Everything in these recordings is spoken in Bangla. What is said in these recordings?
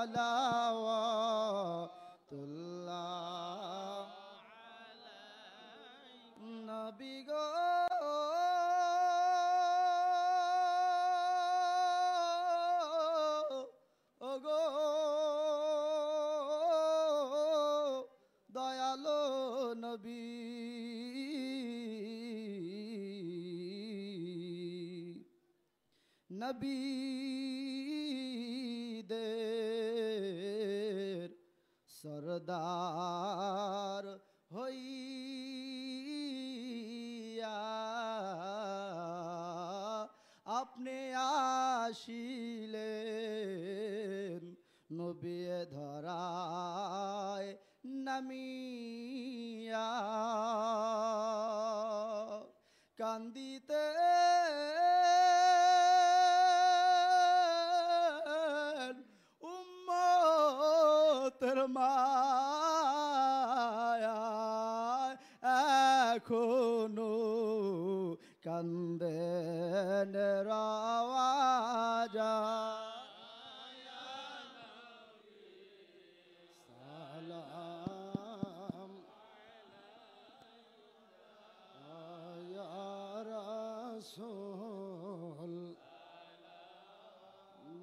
সালাওয়াতুল্লাহ নবী গো ওগো দয়ালো নবী নবীদের সরদার হইয়া আপনি আসিলেন নবী ধরায় নামিয়া কান্দিতে উম্মতের মায়ায় এখনো কান্দেন রাওয়াজা সালাম ইয়া রাসূল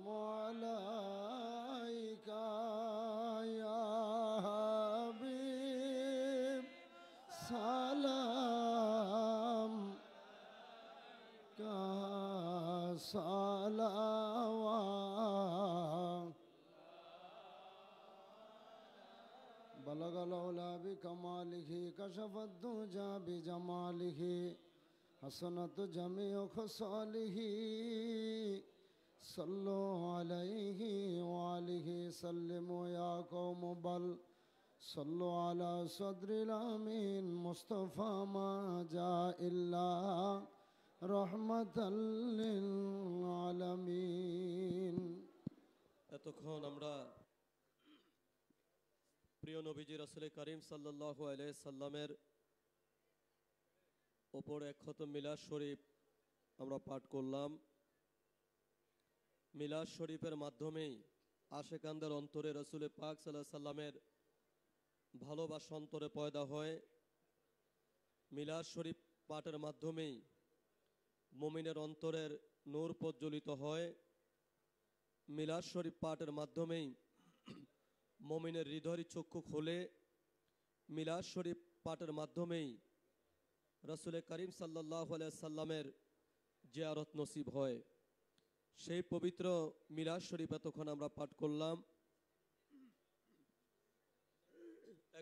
মালাইকা ইয়া হাবিব সালাম কা সালাওয়াত بلغ العلا بكماله كشف الدجى بجماله حسنت جميع خصاله صلوا عليه وآله سلموا يا قوم بل صلوا على صدر الأمين مصطفى ما جاء إلا رحمة للعالمين এতক্ষণ আমরা প্রিয় নবীজি রাসূল করিম সাল্লাল্লাহু আলাইহি সাল্লামের উপর এক খতম মিলাদ শরীফ আমরা পাঠ করলাম। মিলাদ শরীফের মাধ্যমেই আশিকানদের অন্তরে রাসূল পাক সাল্লাল্লাহু আলাইহি সাল্লামের ভালোবাসা অন্তরে পয়দা হয়। মিলাদ শরীফ পাঠের মাধ্যমেই মুমিনের অন্তরের নূর প্রজ্বলিত হয়। মিলাদ শরীফ পাঠের মাধ্যমেই মুমিনের হৃদয়ের চক্ষু খোলে। মিলাদ শরীফ পাঠের মাধ্যমেই রাসূল করিম সাল্লাল্লাহু আলাইহি সাল্লামের জিয়ারত নসিব হয়। সেই পবিত্র মিলাদ শরীফ এতক্ষণ আমরা পাঠ করলাম।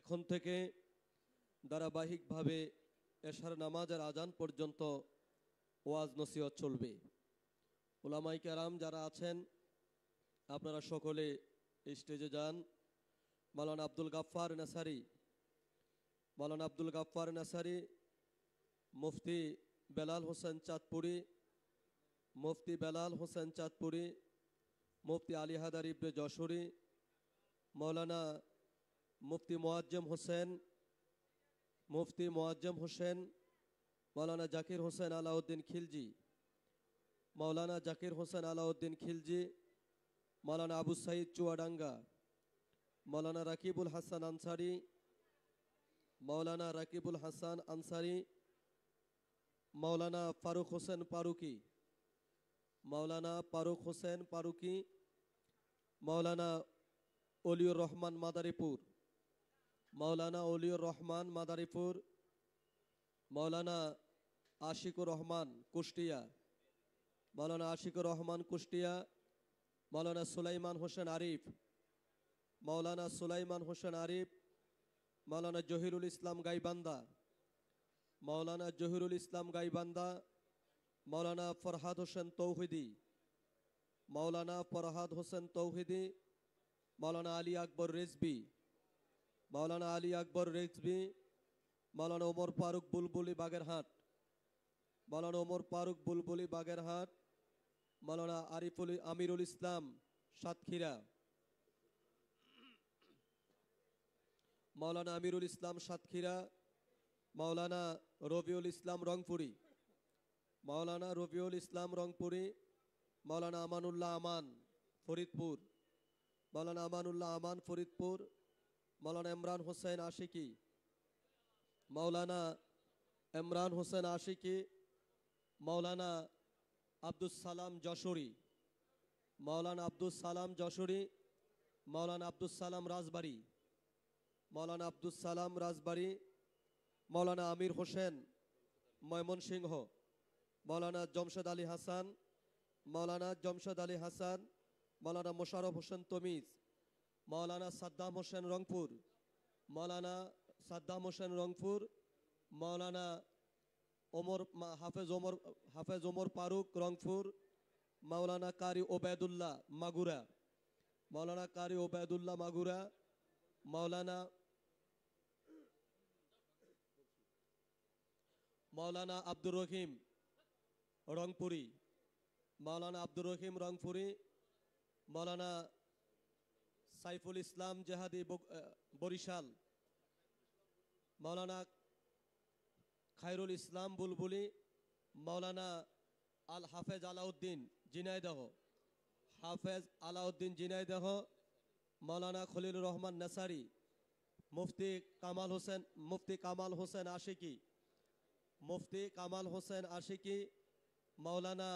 এখন থেকে ধারাবাহিকভাবে এশার নামাজের আজান পর্যন্ত ওয়াজ নসিহত চলবে। উলামায়ে কেরাম যারা আছেন আপনারা সকলে স্টেজে যান। মাওলানা আব্দুল গাফফার নাসারি, মাওলানা আব্দুল গাফফার নাসারি, মুফতি বেলাল হোসেন চাঁদপুরি, মুফতি বেলাল হোসেন চাঁদপুরি, মুফতি আলী হায়দার ইবনে যশোরী, মাওলানা মুফতি মুআজ্জম হোসেন, মুফতি মুআজ্জম হোসেন, মাওলানা জাকির হোসেন আলাউদ্দিন খিলজি, মাওলানা জাকির হোসেন আলাউদ্দিন খিলজি, মাওলানা আবু সাইদ চুয়াডাঙ্গা, মাওলানা রাকিবুল হাসান আনসারি, মাওলানা রাকিবুল হাসান আনসারি, মাওলানা ফারুক হোসেন ফারুকি, মাওলানা ফারুক হোসেন ফারুকি, মাওলানা অলিউর রহমান মাদারীপুর, মাওলানা অলিউর রহমান মাদারীপুর, মাওলানা আশিকুর রহমান কুষ্টিয়া, মাওলানা আশিকুর রহমান কুষ্টিয়া, মাওলানা সুলাইমান হোসেন আরিফ, মাওলানা সুলাইমান হোসেন আরিফ, মাওলানা জহিরুল ইসলাম গাইবান্ধা, মাওলানা জহিরুল ইসলাম গাইবান্ধা, মাওলানা ফরহাদ হোসেন তৌহিদি, মাওলানা ফরহাদ হোসেন তৌহিদি, মাওলানা আলী আকবর রেজবি, মাওলানা আলী আকবর রেজবি, মাওলানা ওমর ফারুক বুলবুলি বাগেরহাট, মাওলানা ওমর ফারুক বুলবুলি বাগেরহাট, মাওলানা আমিরুল ইসলাম সাতক্ষীরা, মাওলানা আমিরুল ইসলাম সাতক্ষীরা, মাওলানা রবিউল ইসলাম রংপুরি, মাওলানা রবিউল ইসলাম রংপুরি, মাওলানা আমানুল্লাহ আমান ফরিদপুর, মাওলানা আমানুল্লাহ আমান ফরিদপুর, মাওলানা ইমরান হোসেন আশিকি, মাওলানা ইমরান হোসেন আশিকি, মাওলানা আব্দুস সালাম যশোরী, মাওলানা আব্দুস সালাম যশোরী, মাওলানা আব্দুস সালাম রাজবাড়ী, মাওলানা আব্দুস সালাম রাজবাড়ী, মাওলানা আমির হোসেন ময়মনসিংহ, মাওলানা জমশেদ আলী হাসান, মাওলানা জমশেদ আলী হাসান, মাওলানা মোশাররফ হোসেন তমিজ, মাওলানা সাদ্দাম হোসেন রংপুর, মাওলানা সাদ্দাম হোসেন রংপুর, মাওলানা হাফেজ ওমর ফারুক রংপুর, মাওলানা কারি ওবায়দুল্লাহ মাগুরা, মাওলানা কারি ওবায়দুল্লাহ মাগুরা, মাওলানা আব্দুর রহিম রংপুরি, মাওলানা আব্দুর রহিম রংপুরি, মাওলানা সাইফুল ইসলাম জেহাদি বরিশাল, মাওলানা খায়রুল ইসলাম বুলবুলি, মাওলানা আল হাফেজ আলাউদ্দিন ঝিনাইদহ, হাফেজ আলাউদ্দিন ঝিনাইদহ, মাওলানা খলিলুর রহমান নাসারি, মুফতি কামাল হোসেন আশিকি, মুফতি কামাল হোসেন আশিকি, মাওলানা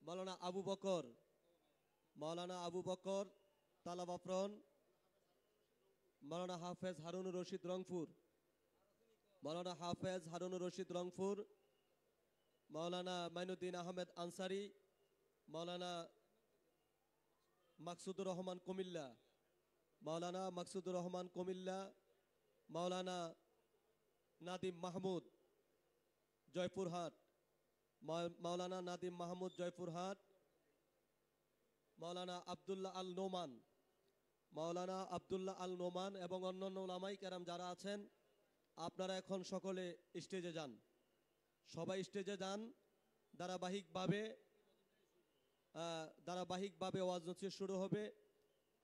মাওলানা আবু বকর, মাওলানা আবু বকর তালাবাফরন, মাওলানা হাফেজ হারুনুর রশিদ রংপুর, মাওলানা হাফেজ হারুনুর রশিদ রংপুর, মাওলানা মাইনুদ্দিন আহমেদ আনসারি, মাওলানা মাকসুদুর রহমান কুমিল্লা, মাওলানা মাকসুদুর রহমান কুমিল্লা, মাওলানা নাদিম মাহমুদ জয়পুরহাট, মাওলানা নাদিম মাহমুদ জয়পুরহাট, মাওলানা আব্দুল্লাহ আল নোমান, মাওলানা আব্দুল্লাহ আল নোমান এবং অন্যান্য উলামায়ে কেরাম যারা আছেন, আপনারা এখন সকলে স্টেজে যান, সবাই স্টেজে যান। ধারাবাহিকভাবে ওয়াজ নসিহত শুরু হবে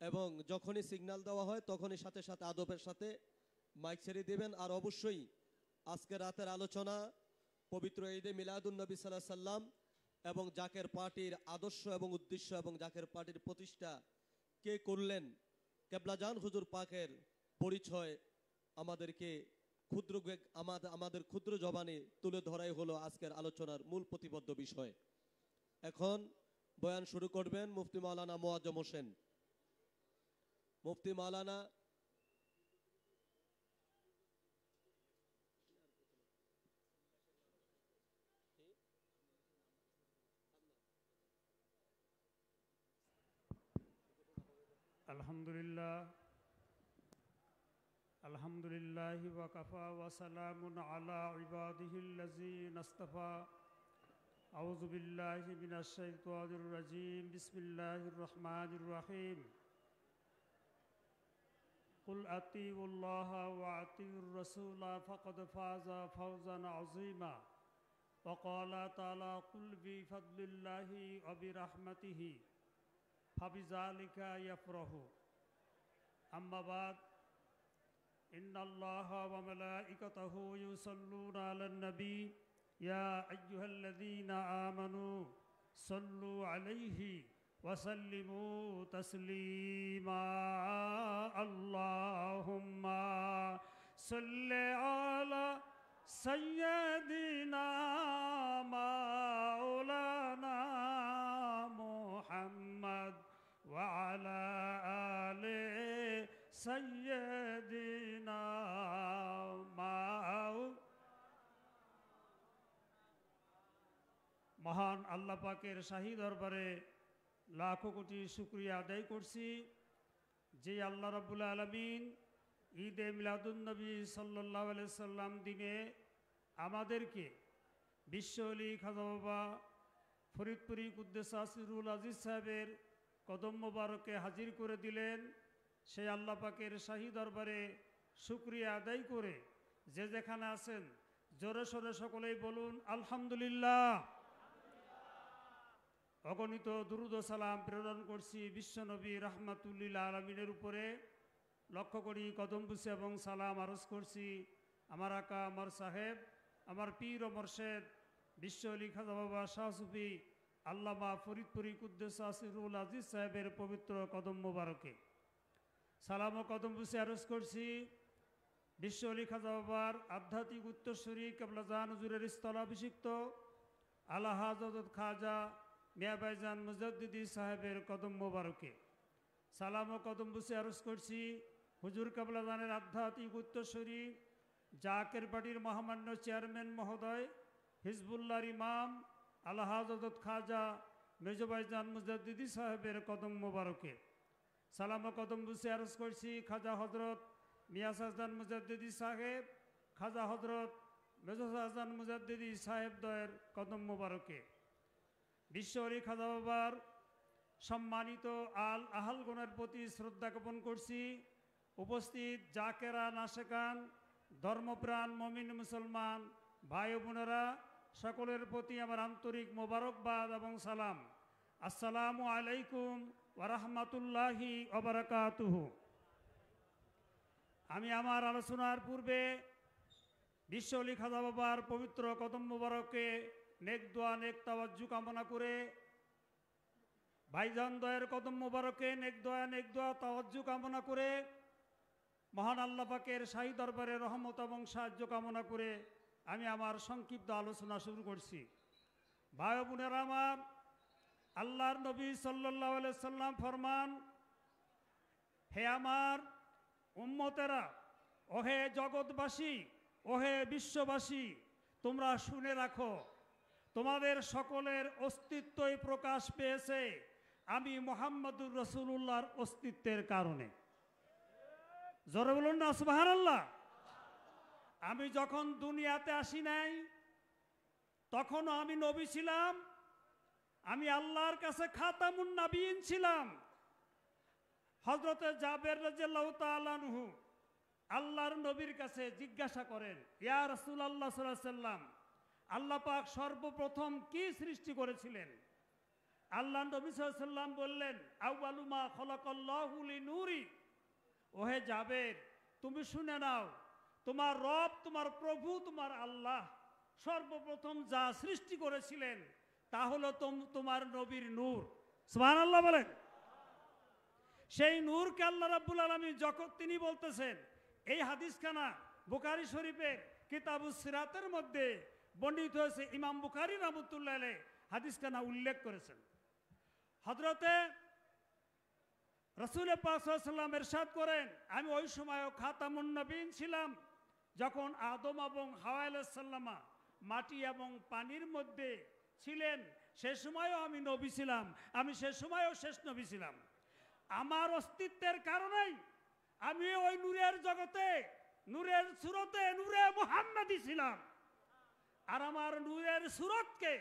এবং যখনই সিগন্যাল দেওয়া হয় তখনই সাথে সাথে আদবের সাথে মাইক ছেড়ে দিবেন। আর অবশ্যই আজকে রাতের আলোচনা পবিত্র ঈদে মিলাদুন নবী সাল্লাল্লাহু আলাইহি সাল্লাম এবং জাকের পার্টির আদর্শ এবং উদ্দেশ্য এবং জাকের পার্টির প্রতিষ্ঠা কে করলেন, কেবলাজান হুজুর পাকের পরিচয় আমাদেরকে আমাদের ক্ষুদ্র জবানে তুলে ধরাই হলো আজকের আলোচনার মূল প্রতিবদ্ধ বিষয়। এখন বয়ান শুরু করবেন মুফতি মাওলানা মোয়াজ্জম হোসেন। মুফতি মাওলানা আলহামদুলিল্লাহ ওয়া কাফা ওয়া সালামুন আলা ইবাদিহিল্লাযীনা ইসতাফা। আউযু বিল্লাহি মিনাশ শাইতানির রাজীম। বিসমিল্লাহির রহমানির রহিম। কুল আতিউল্লাহা ওয়া আতিউর রাসূলা ফাকাদ ফাযা ফাওজান আযীমা। ওয়া ক্বালা তাআলা কুল বিফাদলিল্লাহি ওয়া বিরাহমাতিহি ফাবিযালিকা ইয়াফরাহু। আম্মা বাদ, ইন্নাল্লাহা ওয়া মালাইকাতাহু ইউসাল্লুনা আলান নবী ইয়া আইয়ুহাল্লাযীনা আমানু সাল্লু আলাইহি ওয়া সাল্লিমু তাসলিমা। আল্লাহুম্মা সাল্লি আলা সাইয়্যিদিনা মাওলানা মুহাম্মদ ওয়া আলা আলি সাইয়্যিদিনা মহান আল্লাহ পাকের শাহী দরবারে লাখো কোটি শুকরিয়া আদায় করছি যে আল্লাহ রাব্বুল আলামিন ঈদে মিলাদুন নবী সাল্লাল্লাহু আলাইহি সাল্লাম দিনে আমাদেরকে বিশ্ব ওলি খাজা বাবা ফরিদপুরি কুদ্দেস সিরুল আজিজ সাহেবের কদম মোবারকে হাজির করে দিলেন। সেই আল্লাহ পাকের শাহী দরবারে শুকরিয়া আদায় করে যে যেখানে আছেন জোরে সোরে সকলেই বলুন আলহামদুলিল্লাহ। অগণিত দুরুদ ও সালাম প্রেরণ করছি বিশ্বনবী রাহমাতুল লিল আলামিনের উপরে। লক্ষ্য করি কদম বুসে এবং সালাম আরজ করছি আমার আকা আমার সাহেব আমার পীর ও মোর্শেদ বিশ্ব আলী খাজা বাবা শাহ সুফি আল্লামা ফরিদপুরি কুদ্দুস আসিরুল আজিজ সাহেবের পবিত্র কদম মোবারকে সালাম ও কদম বুসে আরজ করছি বিশ্ব আলী খাজা বাবার আধ্যাত্মিক উত্তরসূরি কেবলাজান হুজুরের স্থলাভিষিক্ত আলা হযরত খাজা মিয়া ভাইজান মুজাদ্দিদি সাহেবের কদম মোবারকে সালাম ও কদম বুসে আরজ করছি হুজুর কেবলাজানের আধ্যাত্মিক উত্তরসূরি জাকের পার্টির মহামান্য চেয়ারম্যান মহোদয় হিজবুল্লাহর ইমাম আলা হযরত খাজা মেজো ভাইজান মুজাদ্দিদি সাহেবের কদম মোবারকে সালাম ও কদম বুসে আরজ করছি খাজা হজরত মিয়া শাহজান মুজাদ্দিদি সাহেব খাজা হজরত মেজো শাহজান মুজাদ্দিদি সাহেব দয়ের কদম মোবারকে বিশ্বরী খাজা বাবার সম্মানিত আহালগণের প্রতি শ্রদ্ধা জ্ঞাপন করছি উপস্থিত জাকেরা নাশেকান ধর্মপ্রাণ মমিন মুসলমান ভাই ও বোনেরা সকলের প্রতি আমার আন্তরিক মোবারকবাদ এবং সালাম আসসালামু আলাইকুম ওয়া রাহমাতুল্লাহি ওয়া বারাকাতুহু। আমি আমার আলোচনার পূর্বে বিশ্ব আলী খাজা বাবার পবিত্র কদম মোবারকে নেক দোয়া নেক তাওয়াজ্জু কামনা করে ভাইজান দয়ের কদম মোবারকে নেক দোয়া তাওয়াজ্জু কামনা করে মহান আল্লাহ পাকের শাহী দরবারে রহমত এবং সাহায্য কামনা করে আমি আমার সংক্ষিপ্ত আলোচনা শুরু করছি। ভাই বোনেরা আমার, আল্লাহর নবী সাল্লাল্লাহু আলাইহি সাল্লাম ফরমান, হে আমার উম্মতেরা, ওহে জগৎবাসী, ওহে বিশ্ববাসী, তোমরা শুনে রাখো, তোমাদের সকলের অস্তিত্বই প্রকাশ পেয়েছে আমি মুহাম্মদুর রাসূলুল্লাহর অস্তিত্বের কারণে। জোরে বলুন না সুবহানাল্লাহ। আমি যখন দুনিয়াতে আসি নাই তখনও আমি নবী ছিলাম, আমি আল্লাহর কাছে খাতামুন নবীন ছিলাম। হযরতে জাবের রাদিয়াল্লাহু তাআলা আনহু আল্লাহর নবীর কাছে জিজ্ঞাসা করেন, ইয়া রাসূলুল্লাহ সাল্লাল্লাহু আলাইহি সাল্লাম, আল্লাহ পাক সর্বপ্রথম কি সৃষ্টি করেছিলেন? আল্লাহ নবী সাল্লাল্লাহু আলাইহি সাল্লাম বললেন, আউয়ালু মা খালাকাল্লাহু লিনূরি। ওহে জাবের, তুমি শুনে নাও, তোমার রব, তোমার প্রভু, তোমার আল্লাহ সর্বপ্রথম যা সৃষ্টি করেছিলেন তা হলো তোমার নবীর নূর। সুবহানাল্লাহ বলেন। সেই নূরকে আল্লাহ রাব্বুল আলামিন যখন তিনি বলতেছেন, এই হাদিসখানা বুখারী শরীফের কিতাবুস সিরাতের মধ্যে বর্ণিত হয়েছে, ইমাম বুখারী রাহমাতুল্লাহ আলাইহি হাদিসখানা উল্লেখ করেছেন। হযরতে রাসূল পাক সাল্লাল্লাহু আলাইহি ওয়াসাল্লাম ইরশাদ করেন, আমি ওই সময়ও খাতামুন নবীন ছিলাম যখন আদম এবং হাওয়া আলাইহিস সালাম মাটি এবং পানির মধ্যে ছিলেন, সে সময়ও আমি নবী ছিলাম, আমি সে সময়ও শেষ নবী ছিলাম। আমার অস্তিত্বের কারণেই আমি ওই নূরের জগতে, নূরের সুরতে, নূরে মুহাম্মাদি ছিলাম। আর আমার নূরের সুরতকে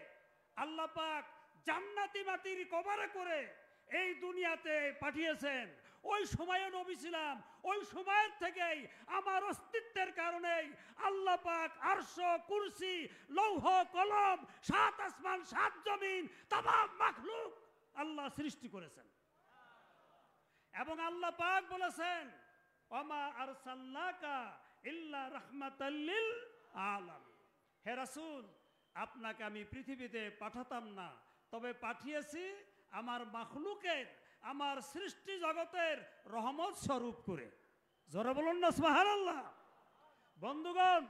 আল্লাহ পাক জান্নাতি মাটির কভারে করে এই দুনিয়াতে পাঠিয়েছেন। ওই সময়ে নবী ছিলাম, ওই সময়ের থেকেই আমার অস্তিত্বের কারণেই আল্লাহ পাক আরশ, কুরসি, লৌহ কলম, সাত আসমান, সাত জমিন, তামাম মাখলুক আল্লাহ সৃষ্টি করেছেন। এবং আল্লাহ পাক বলেছেন, ওমা আরসালনাকা ইল্লা রাহমাতাল লিল আলামিন। হে রাসূল, আপনাকে আমি পৃথিবীতে পাঠাতাম না, তবে পাঠিয়েছি আমার মাখলুকের, আমার সৃষ্টি জগতের রহমত স্বরূপ করে। জোরে বলুন না সুবহানাল্লাহ। বন্ধুগণ,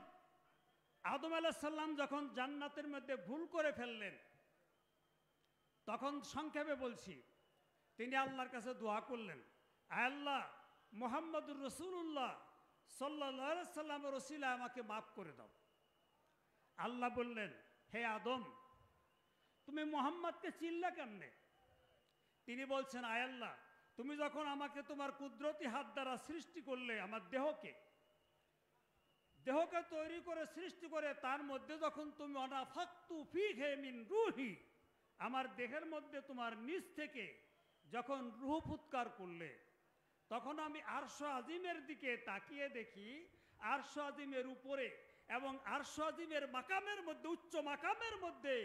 আদম আলাইহিস সালাম যখন জান্নাতের মধ্যে ভুল করে ফেললেন, তখন সংক্ষেপে বলছি, তিনি আল্লাহর কাছে দোয়া করলেন, আল্লাহ, মুহাম্মদুর রাসূলুল্লাহ সাল্লাল্লাহু আলাইহি সাল্লামের ওসিলায় আমাকে মাফ করে দাও। আল্লাহ বললেন, হে আদম, তুমি মুহাম্মদকে চিনলে কেমনে? তিনি বলছেন, আয় আল্লাহ, তুমি যখন আমাকে তোমার কুদরতি হাত দ্বারা সৃষ্টি করলে, আমার দেহকে তৈরি করে সৃষ্টি করে তার মধ্যে যখন তুমি অনাফাক্তু ফীহি মিন রূহি, আমার দেহের মধ্যে তোমার নিজ থেকে যখন রূহ ফুৎকার করলে, তখন আমি আরশ আজিমের দিকে তাকিয়ে দেখি, আরশ আজিমের উপরে এবং আরশ আজিমের মাকামের মধ্যে, উচ্চ মাকামের মধ্যে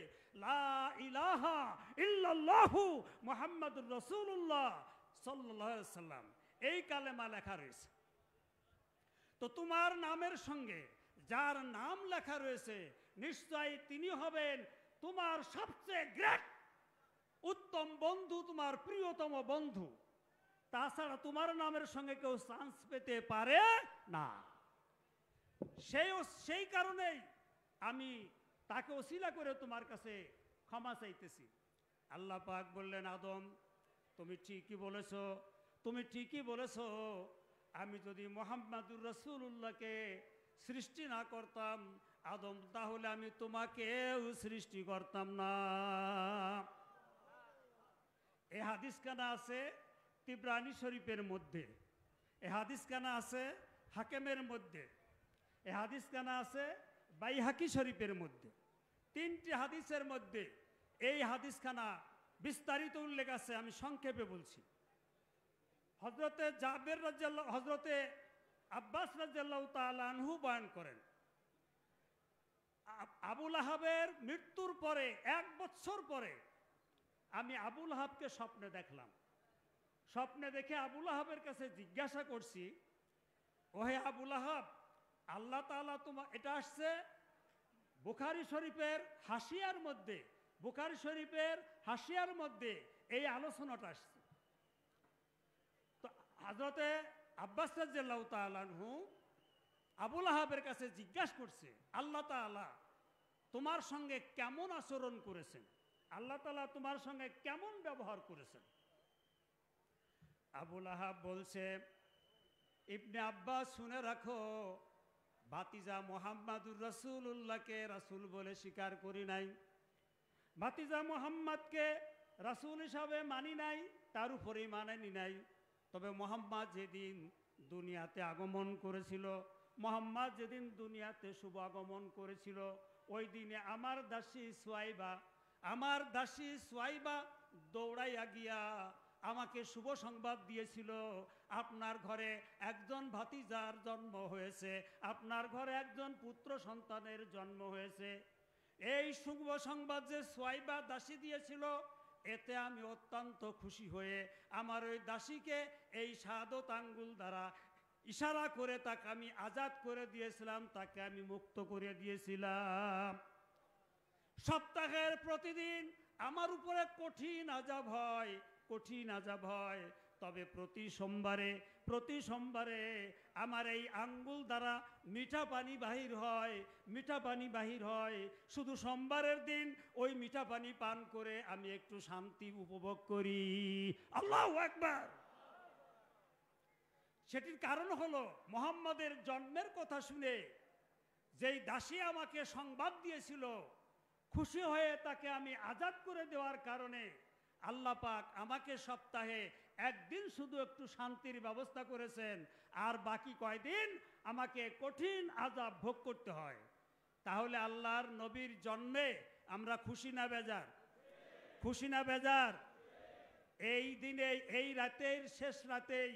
লা ইলাহা ইল্লাল্লাহু মুহাম্মাদুর রাসূলুল্লাহ সাল্লাল্লাহু আলাইহি সাল্লাম এই কালেমা লেখা রয়েছে। তো তোমার নামের সঙ্গে যার নাম লেখা রয়েছে নিশ্চয়ই তিনি হবেন তোমার সবচেয়ে গ্রেট উত্তম বন্ধু, তোমার প্রিয়তম বন্ধু। তাছাড়া তোমার নামের সঙ্গে কেউ চান্স পেতে পারে না। সেই কারণেই আমি তাকে ওসিলা করে তোমার কাছে ক্ষমা চাইতেছি। আল্লাহ পাক বললেন, আদম তুমি ঠিকই বলেছো, তুমি ঠিকই বলেছো। আমি যদি মুহাম্মাদুর রাসূলুল্লাহকে সৃষ্টি না করতাম আদম, তাহলে আমি তোমাকেও সৃষ্টি করতাম না। এ হাদিসখানা আছে তিবরানি শরীফের মধ্যে, এ হাদিসখানা আছে হাকেমের মধ্যে, এ হাদিসখানা আছে বাইহাকি শরীফের মধ্যে। তিনটি হাদিসের মধ্যে এই হাদিসখানা বিস্তারিত উল্লেখ আছে। আমি সংক্ষেপে বলছি। হজরতে জাবের রাদিয়াল্লাহু, হজরতে আব্বাস রাদিয়াল্লাহু তাআলা আনহু বয়ান করেন, আবুল আহাবের মৃত্যুর পরে 1 বছর পরে আমি আবুল আহাবকে স্বপ্নে দেখলাম। স্বপ্নে দেখে আবুল আহাবের কাছে জিজ্ঞাসা করছি, ওহে আবুল আহাব, আল্লাহ তাআলা তোমার, এটা আসছে বুখারী শরীফের হাসিয়ার মধ্যে, বুখারী শরীফের হাসিয়ার মধ্যে এই আলোচনাটা আসছে। তো হযরতে আব্বাস রাদিয়াল্লাহু তাআলা আনহু আবুল আহাবের কাছে জিজ্ঞাসা করছে, আল্লাহ তাআলা তোমার সঙ্গে কেমন আচরণ করেছেন, আল্লাহ তাআলা তোমার সঙ্গে কেমন ব্যবহার করেছেন। আবুল আহাব বলছে, ইবনে আব্বাস শুনে রাখো, ভাতিজা মুহাম্মাদুর রাসূলুল্লাহকে রাসূল বলে স্বীকার করি নাই, ভাতিজা মুহাম্মদকে রাসূল হিসাবে মানি নাই, তার উপরেই মানেনি নাই। তবে মুহাম্মদ যেদিন দুনিয়াতে আগমন করেছিল, মুহাম্মদ যেদিন দুনিয়াতে শুভ আগমন করেছিল, ওই দিনে আমার দাসী সুয়াইবা দৌড়াইয়া গিয়া আমাকে শুভ সংবাদ দিয়েছিল, আপনার ঘরে একজন ভাতিজার জন্ম হয়েছে, আপনার ঘরে একজন পুত্র সন্তানের জন্ম হয়েছে। এই শুভ সংবাদ যে সুয়াইবা দাসী দিয়েছিল, এতে আমি অত্যন্ত খুশি হয়ে আমার ওই দাসীকে এই শাহাদত আঙ্গুল দ্বারা ইশারা করে তাকে আমি আজাদ করে দিয়েছিলাম, তাকে আমি মুক্ত করে দিয়েছিলাম। সপ্তাহের প্রতিদিন আমার উপরে কঠিন আযাব হয়, কঠিন আযাব হয়। তবে প্রতি সোমবারে আমার এই আঙ্গুল দ্বারা মিঠা পানি বাহির হয়, মিঠা পানি বাহির হয়। শুধু সোমবারের দিন ওই মিঠা পানি পান করে আমি একটু শান্তি উপভোগ করি। আল্লাহু আকবার। সেটির কারণ হলো মুহাম্মাদের জন্মের কথা শুনে যেই দাসী আমাকে সংবাদ দিয়েছিল, খুশি হয়ে তাকে আমি আজাদ করে দেওয়ার কারণে আল্লাহ পাক আমাকে সপ্তাহে একদিন শুধু একটু শান্তির ব্যবস্থা করেছেন, আর বাকি কয়দিন আমাকে কঠিন আযাব ভোগ করতে হয়। তাহলে আল্লাহর নবীর জন্মে আমরা খুশি না বেজার? খুশি না বেজার? এই দিনে, এই রাতের শেষ রাতেই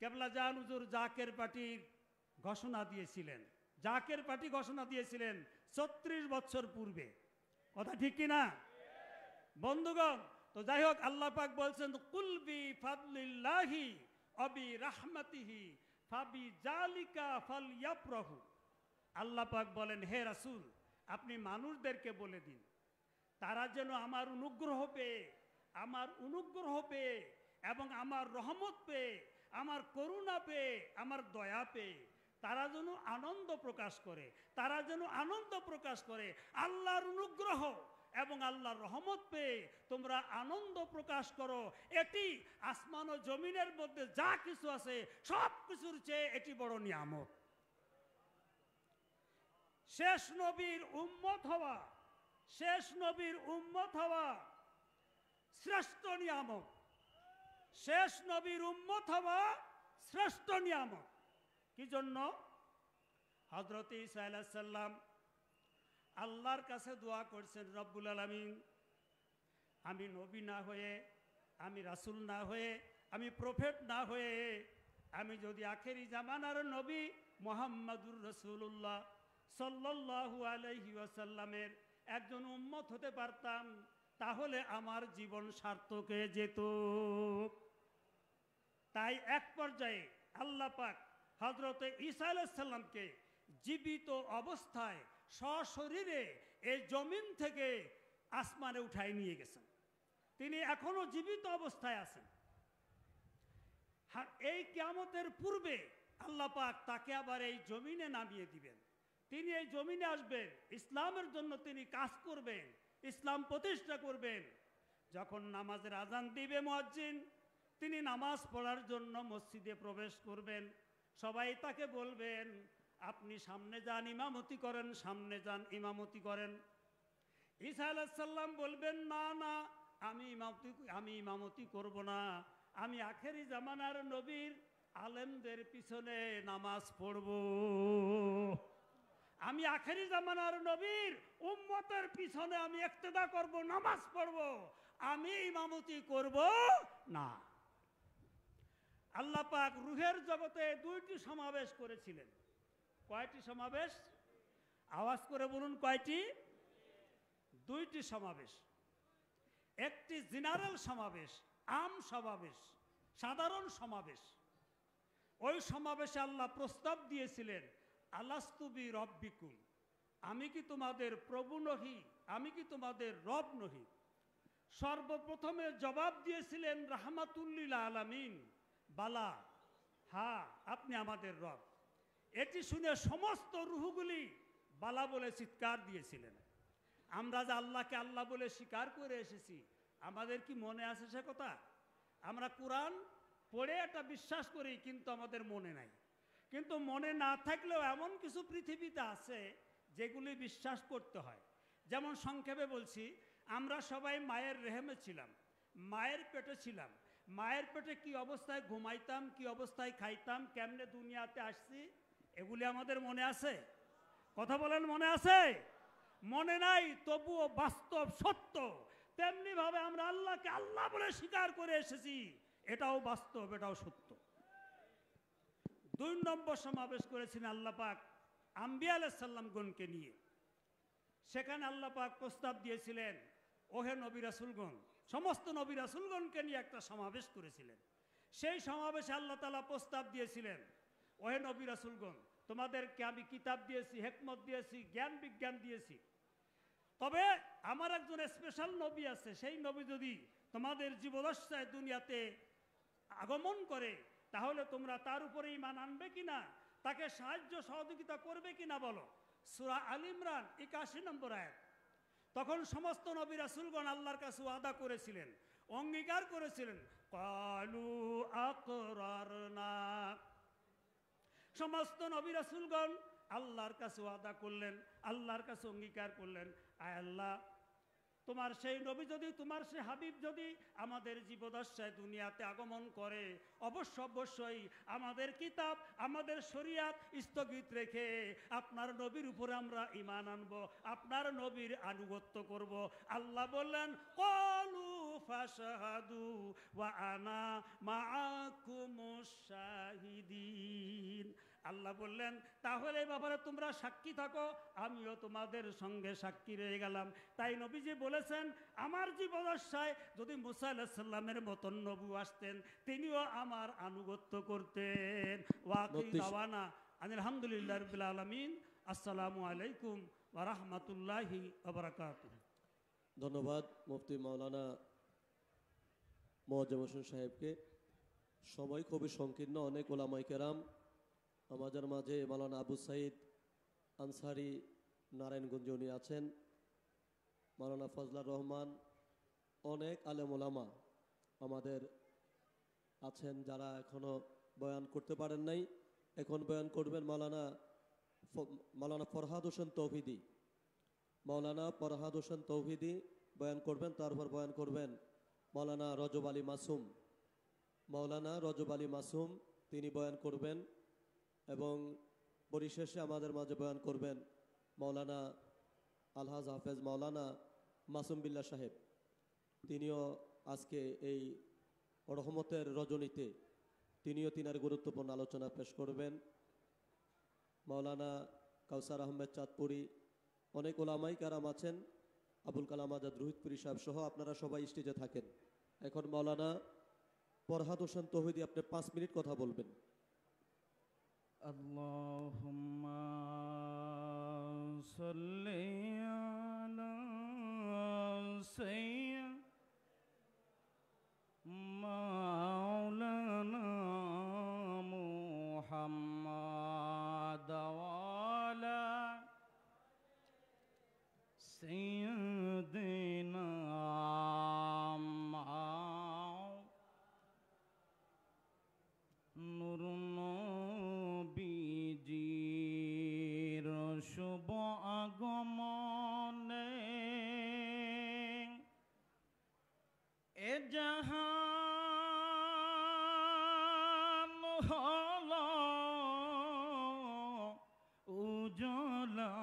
কেবলা জান হুজুর জাকের পার্টির ঘোষণা দিয়েছিলেন, জাকের পার্টি ঘোষণা দিয়েছিলেন 36 বছর পূর্বে। কথা ঠিক কি না বন্ধুগণ? তো যাই হোক, আল্লাহ পাক বলছেন, কুল বি ফাদলিল্লাহি ওয়া বি রাহমাতিহি ফাবি জালিকা ফালইফরাহু। আল্লাহ পাক বলেন, হে রাসূল, আপনি মানুষদেরকে বলে দিন তারা যেন আমার অনুগ্রহ পেয়ে এবং আমার রহমত পেয়ে, আমার করুণা পেয়ে, আমার দয়া পেয়ে তারা যেন আনন্দ প্রকাশ করে, তারা যেন আনন্দ প্রকাশ করে। আল্লাহর অনুগ্রহ এবং আল্লাহর রহমত পেয়ে তোমরা আনন্দ প্রকাশ করো। এটি আসমান ও জমিনের মধ্যে যা কিছু আছে সব কিছুর চেয়ে এটি বড় নিয়ামত। শেষ নবীর উম্মত হওয়া, শেষ নবীর উম্মত হওয়া শ্রেষ্ঠ নিয়ামত, শেষ নবীর উম্মত হওয়া শ্রেষ্ঠ নিয়ামত। কি জন্য? হযরত ঈসা আলাইহিস সালাম আল্লাহর কাছে দোয়া করছেন, রব্বুল আলামিন, আমি নবী না হয়ে, আমি রাসূল না হয়ে, আমি প্রফেট না হয়ে, আমি যদি আখেরি জামানার নবী মুহাম্মাদুর রাসূলুল্লাহ সাল্লাল্লাহু আলাইহি ওয়াসাল্লামের একজন উম্মত হতে পারতাম, তাহলে আমার জীবন সার্থক হয়ে যেত। তাই এক পর্যায়ে আল্লাহ পাক হজরতে ঈসা আলাইহিস সালামকে জীবিত অবস্থায় সশরীরে এই জমিন থেকে আসমানে উঠায় নিয়ে গেছেন। তিনি এখনো জীবিত অবস্থায় আছেন। এই কিয়ামতের পূর্বে আল্লাহ পাক তাকে আবার এই জমিনে নামিয়ে দিবেন। তিনি এই জমিনে আসবেন, ইসলামের জন্য তিনি কাজ করবেন, ইসলাম প্রতিষ্ঠা করবেন। যখন নামাজের আজান দিবে মুয়াজ্জিন, তিনি নামাজ পড়ার জন্য মসজিদে প্রবেশ করবেন। সবাই তাকে বলবেন, আপনি সামনে যান, ইমামতি করেন, সামনে যান, ইমামতি করেন। ঈসা আলাইহিস সালাম বলবেন, না না, আমি ইমামতি করব না, আমি আখেরি জামানার নবীর আলেমদের পিছনে নামাজ পড়ব। আমি আখেরি জামানার নবীর উম্মতের পিছনে আমি ইক্তেদা করব, নামাজ পড়ব, আমি ইমামতি করব না। আল্লাহ পাক রূহের জগতে দুইটি সমাবেশ করেছিলেন। কয়টি সমাবেশ? আওয়াজ করে বলুন, কয়টি? দুইটি সমাবেশ। একটি জেনারেল সমাবেশ, আম সমাবেশ, সাধারণ সমাবেশ। ওই সমাবেশে আল্লাহ প্রস্তাব দিয়েছিলেন, আলাস্তু বি রব্বিকুম, আমি কি তোমাদের প্রভু নহি, আমি কি তোমাদের রব নহি? সর্বপ্রথমে জবাব দিয়েছিলেন রাহমাতুল্লিল আলামিন, বালা, হ্যাঁ আপনি আমাদের রব। এটি শুনে সমস্ত রূহগুলি বালা বলে চিৎকার দিয়েছিলেন। আমরা যে আল্লাহকে আল্লাহ বলে স্বীকার করে এসেছি, আমাদের কি মনে আছে সে কথা? আমরা কোরআন পড়ে এটা বিশ্বাস করি, কিন্তু আমাদের মনে নাই। কিন্তু মনে না থাকলেও এমন কিছু পৃথিবীতে আছে যেগুলি বিশ্বাস করতে হয়। যেমন সংক্ষেপে বলছি, আমরা সবাই মায়ের রেহেমে ছিলাম, মায়ের পেটে ছিলাম। মায়ের পেটে কি অবস্থায় ঘুমাইতাম, কি অবস্থায় খাইতাম, কেমনে দুনিয়াতে আসছি, এগুলি আমাদের মনে আছে? কথা বলেন, মনে আছে? মনে নাই, তবুও বাস্তব সত্য। তেমনি ভাবে আমরা আল্লাহকে আল্লাহ বলে স্বীকার করে এসেছি, এটাও বাস্তব, এটাও সত্য। 2 নম্বর সমাবেশ করেছেন আল্লাহ পাক আম্বিয়া আলাইহিস সালামগণকে নিয়ে। সেখানে আল্লাহ পাক প্রস্তাব দিয়েছিলেন, ওহে নবী রাসূলগণ, সমস্ত নবী রাসূলগণকে নিয়ে একটা সমাবেশ করেছিলেন। সেই সমাবেশে আল্লাহ তাআলা প্রস্তাব দিয়েছিলেন, ওহে নবী রাসূলগণ, তোমাদেরকে আমি কিতাব দিয়েছি, হিকমত দিয়েছি, জ্ঞান বিজ্ঞান দিয়েছি। তবে আমার একজন স্পেশাল নবী আছে, সেই নবী যদি তোমাদের জীবদশায় দুনিয়াতে আগমন করে, তাহলে তোমরা তার উপরে ঈমান আনবে কিনা, তাকে সাহায্য সহযোগিতা করবে কিনা বলো। সূরা আল ইমরান 81 নম্বর আয়াত। তখন সমস্ত নবী রাসূলগণ আল্লাহর কাছে ওয়াদা করেছিলেন, অঙ্গীকার করেছিলেন, ক্বালু আকরারনা। সমস্ত নবী রাসূলগণ আল্লাহর কাছে ওয়াদা করলেন, আল্লাহর কাছে অঙ্গীকার করলেন, আয় আল্লাহ, তোমার সেই নবী যদি, তোমার সেই হাবিব যদি আমাদের জীবদশায় দুনিয়াতে আগমন করে, অবশ্যই আমাদের কিতাব, আমাদের শরীয়ত স্থগিত রেখে আপনার নবীর উপরে আমরা ঈমান আনবো, আপনার নবীর আনুগত্য করব। আল্লাহ বললেন, ক্বালু ফাশহাদু ওয়া আনা মাআকুমুশ শাহিদিন। আল্লাহ বললেন, তাহলে এই ব্যাপারে তোমরা সাক্ষী থাকো, আমিও তোমাদের সঙ্গে সাক্ষী রয়ে গেলাম। তাই নবীজি বলেছেন, আমার জীবদশায় যদি মুসা আলাইহিস সালামের মতন নবী আসতেন, তিনিও আমার আনুগত্য করতেন। ওয়াকিল দাওয়ানা আলহামদুলিল্লাহি রাব্বিল আলামিন। আসসালামু আলাইকুম ওয়া রাহমাতুল্লাহি ওয়া বারাকাতুহু। ধন্যবাদ মুফতি মাওলানা মোয়াজ্জেম হোসেন সাহেবকে। সময় খুবই সংকীর্ণ, অনেক ওলামায়ে কেরাম আমাদের মাঝে মাওলানা আবু সাইদ আনসারি নারায়ণগঞ্জে উনি আছেন, মাওলানা ফজলার রহমান, অনেক আলেম ওলামা আমাদের আছেন যারা এখনো বয়ান করতে পারেন নাই। এখন বয়ান করবেন মাওলানা ফরহাদ হোসেন তৌহিদি। মাওলানা ফরহাদ হোসেন তৌহিদি বয়ান করবেন। তারপর বয়ান করবেন মাওলানা রজব আলী মাসুম। মাওলানা রজব আলী মাসুম তিনি বয়ান করবেন, এবং পরিশেষে আমাদের মাঝে বয়ান করবেন মাওলানা আলহাজ হাফেজ মাওলানা মাসুম বিল্লাহ সাহেব। তিনিও আজকে এই রহমতের রজনীতে তিনিও তিনার গুরুত্বপূর্ণ আলোচনা পেশ করবেন। মাওলানা কাউসার আহমেদ চাঁদপুরি, অনেক ওলামাই কারাম আছেন, আবুল কালাম আজাদ রোহিতপুরি সাহেব সহ আপনারা সবাই স্টেজে থাকেন। এখন মাওলানা ফরহাদ হোসেন তৌহিদি আপনি 5 মিনিট কথা বলবেন। اللهم صل على سيدنا مولانا محمد وعلى سيدنا নূর নবীজির শুভ আগমনে এ জাহান হলো উজলা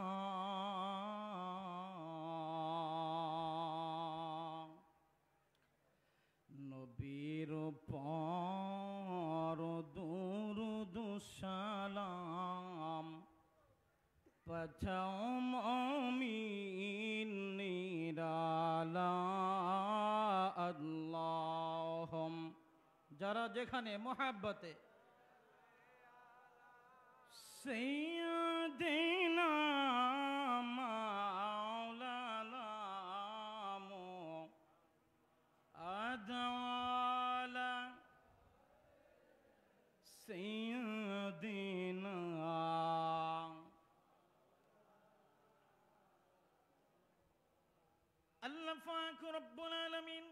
নবীর পর দুরুদ সালাম পাঠাও মুমিন নিরালা আল্লাহুম যারা যেখানে মোহাব্বতে সাইয়্যিদিনা মাওলানা আদালা সাইয়্যিদিনা আল্লাহ পাক রব্বুল আলামিন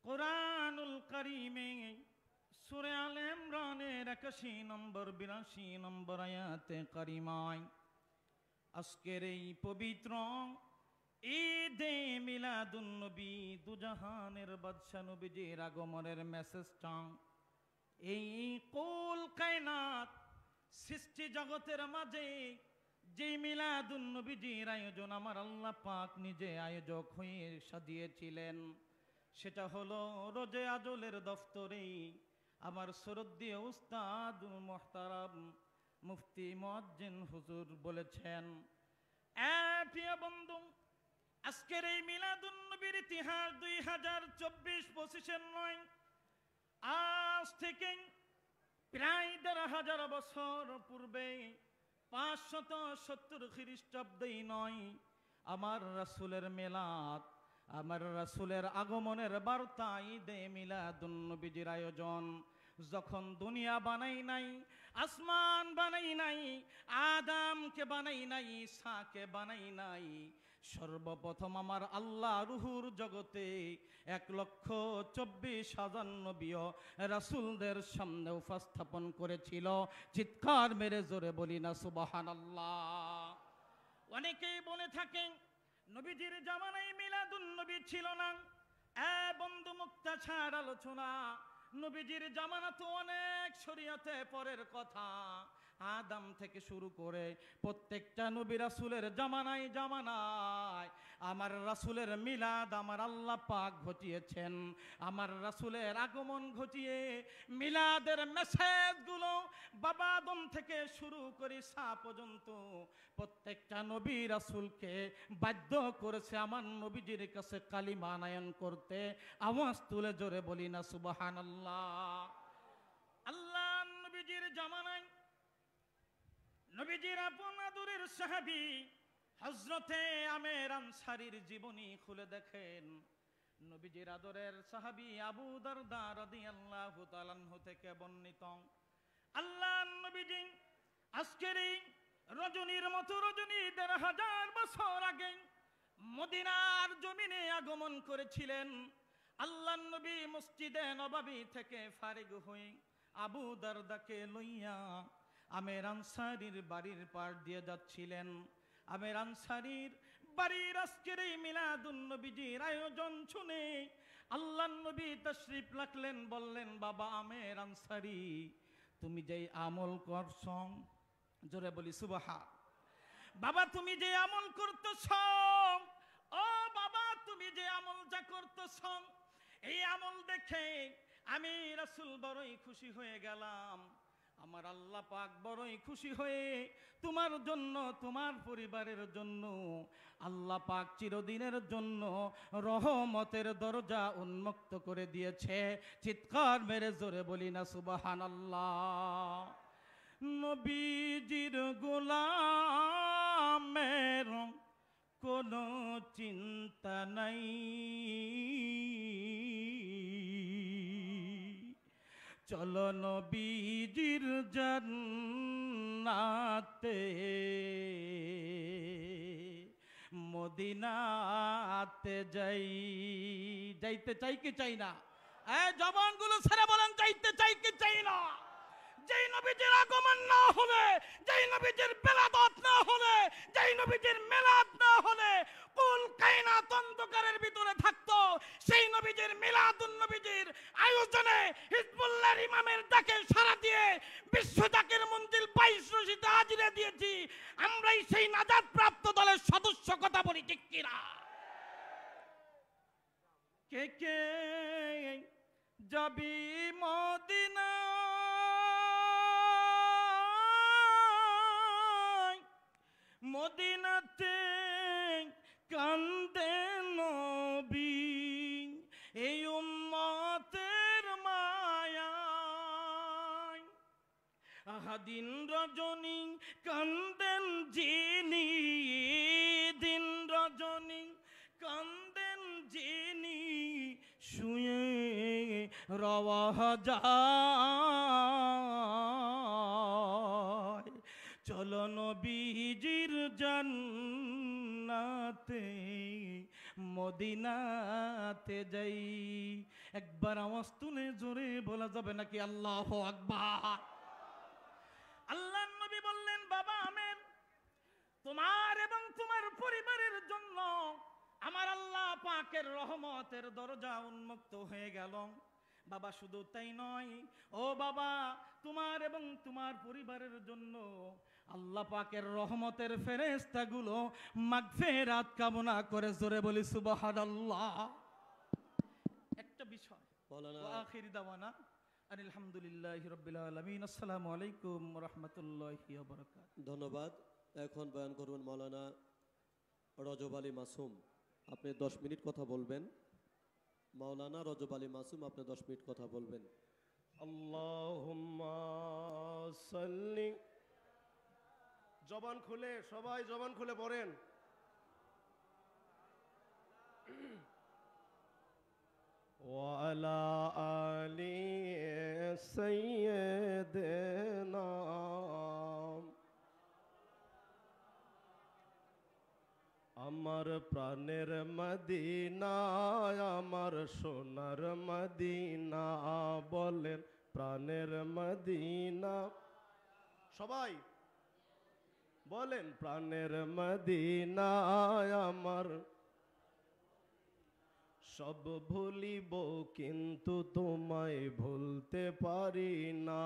কুরআনুল কারীমে সূরা আল ইমরানের 81 নম্বর 82 নম্বর আয়াতে কারিমায় আজকের এই পবিত্র ঈদে মিলাদুন নবী দুজাহানের বাদশা নবীজির আগমনের মেসেজটা এই কুল কায়নাত সৃষ্টি জগতের মাঝে যে মিলাদুন নবীজির আয়োজন আমার আল্লাহ পাক নিজে আয়োজক হয়ে সাজিয়েছিলেন সেটা হলো রোজে আজলের দফতরে আমার শ্রদ্ধেয় উস্তাদুল মুহতারাম মুফতি মুয়াজ্জিন হুজুর বলেছেন প্রিয় বন্ধু আজকের এই মিলাদুন নবীর ইতিহাস 2024-25 নয় আজ থেকে প্রায় ১৫০০ বছর পূর্বে 570 খ্রিস্টাব্দেই নয় আমার রাসূলের মিলাদ আমার রাসূলের আগমনের বার্তা ঈদে মিলাদুন নবীর আয়োজন যখন দুনিয়া বানাই নাই আসমান বানাই নাই আদমকে বানাই নাই ঈসাকে বানাই নাই সর্বপ্রথম আমার আল্লাহ রুহুর জগতে ১,২৪,০০০ নবী রাসূলদের সামনে উপস্থাপন করেছিল চিৎকার মেরে জোরে বলি না সুবহানাল্লাহ অনেকেই বলে থাকেন নবীজির জামানায় মিলাদুন নবী ছিল না বন্ধু মুক্তাছাড় আলোচনা নবীজির জামানা তো অনেক শরীয়তে পরের কথা আদম থেকে শুরু করে প্রত্যেকটা নবী রাসূলের জামানায় আমার রাসূলের মিলাদ আমার আল্লাহ পাক ঘটিয়েছেন আমার রাসূলের আগমন ঘটিয়ে মিলাদের মেসেজগুলো বাবা আদম থেকে শুরু করে সা পর্যন্ত প্রত্যেকটা নবী রাসূলকে বাধ্য করেছে আমার নবীজির কাছে কালিমা আনয়ন করতে আওয়াজ তুলে জোরে বলি না সুবহানাল্লাহ আল্লাহ নবীজির জামানায় নবীজির আপন আদরের সাহাবী হযরতে আমের আনসারীর জীবনী খুলে দেখেন নবীজির আদরের সাহাবী আবু দারদা রাদিয়াল্লাহু তাআলা আনহু থেকে বর্ণিত আল্লাহর নবীজি আজকের এই রজনীর মতো রজনী ১৫০০ বছর আগে মদিনার জমিনে আগমন করেছিলেন আল্লাহর নবী মসজিদে নববী থেকে ফারিগ হয়ে আবু দারদাকে লইয়া আমের আনসারীর বাড়ির পার দিয়ে যাচ্ছিলেন আমের আনসারীর বাড়ির আজকের এই মিলাদুন নবীজির আয়োজন শুনে আল্লাহর নবী তাশরীফ রাখলেন বললেন বাবা আমের আনসারী তুমি যেই আমল করছো জোরে বলি সুবহান বাবা তুমি যে আমল করতেছ ও বাবা তুমি যে আমলটা করতেছ এই আমল দেখে আমি রাসূল বড়ই খুশি হয়ে গেলাম আমার আল্লাহ পাক বড়ই খুশি হয়ে তোমার জন্য তোমার পরিবারের জন্য আল্লাহ পাক চিরদিনের জন্য রহমতের দরজা উন্মুক্ত করে দিয়েছে চিৎকার মেরে জোরে বলি না সুবহানাল্লাহ নবীজির গোলামের কোনো চিন্তা নাই, চলো নবীজির জান্নাতে, মদিনাতে যাই। যাইতে চাই কি চাই না? জবানগুলো ছেড়ে বলেন, যাইতে চাই কি চাই না? যেই নবীজির আগমন না হলে, যেই নবীজির বেলাদত না হলে, যেই নবীজির মেলাদ না হলে কুল কায়নাত অন্ধকারের ভিতরে থাকতো, সেই নবীজির মিলাদুন নবীজির আয়োজনে হিজবুল্লাহর ইমামের ডাকে সাড়া দিয়ে বিশ্ব জাকির মঞ্জিল 22 রশিদে হাজিরা দিয়েছি। আমরাই সেই নাজাত প্রাপ্ত দলের সদস্য, কথা বলি ঠিক কিনা? কে কে যাবি মদিনা, মদিনাতে কান্দে নবী, এই উম্মতের মায়ায়। আহাদিন রজনী কান্দেন যিনি, দিন রজনী কান্দেন যিনি, শুয়ে রওয়া যায়। চলো নবীজির জান্নাতে, মদিনাতে যাই। একবার আওয়াজ তুলে জোরে বলা যাবে নাকি আল্লাহু আকবার? আল্লাহর নবী বললেন, বাবা আমের, তোমার এবং তোমার পরিবারের জন্য আমার আল্লাহ পাকের রহমতের দরজা উন্মুক্ত হয়ে গেল। বাবা শুধু তাই নয়, ও বাবা, তোমার এবং তোমার পরিবারের জন্য আল্লাহ পাকের রহমতের ফেরেশতাগুলো মাগফিরাত কামনা করে, জোরে বলি সুবহানাল্লাহ। একটা বিষয়, মাওলানা ওয়া আখির দাওয়ানা আলহামদুলিল্লাহি রাব্বিল আলামিন। আসসালামু আলাইকুম ওয়া রাহমাতুল্লাহি ওয়া বারাকাতুহু। ধন্যবাদ। এখন বয়ান করবেন মাওলানা রজব আলী মাসুম। আপনি 10 মিনিট কথা বলবেন। মাওলানা রজব আলী মাসুম, আপনি 10 মিনিট কথা বলবেন। আল্লাহুম্মা সাল্লি, জবান খুলে, সবাই জবান খুলে পড়েন। ওয়া আলা আলি সাইয়্যিদিনা, আমার প্রাণের মদিনা, আমার সোনার মদিনা, বলেন প্রাণের মদিনা। সবাই বলেন প্রাণের মদিনা আমার। সব ভুলিব কিন্তু তোমায় ভুলতে পারি না,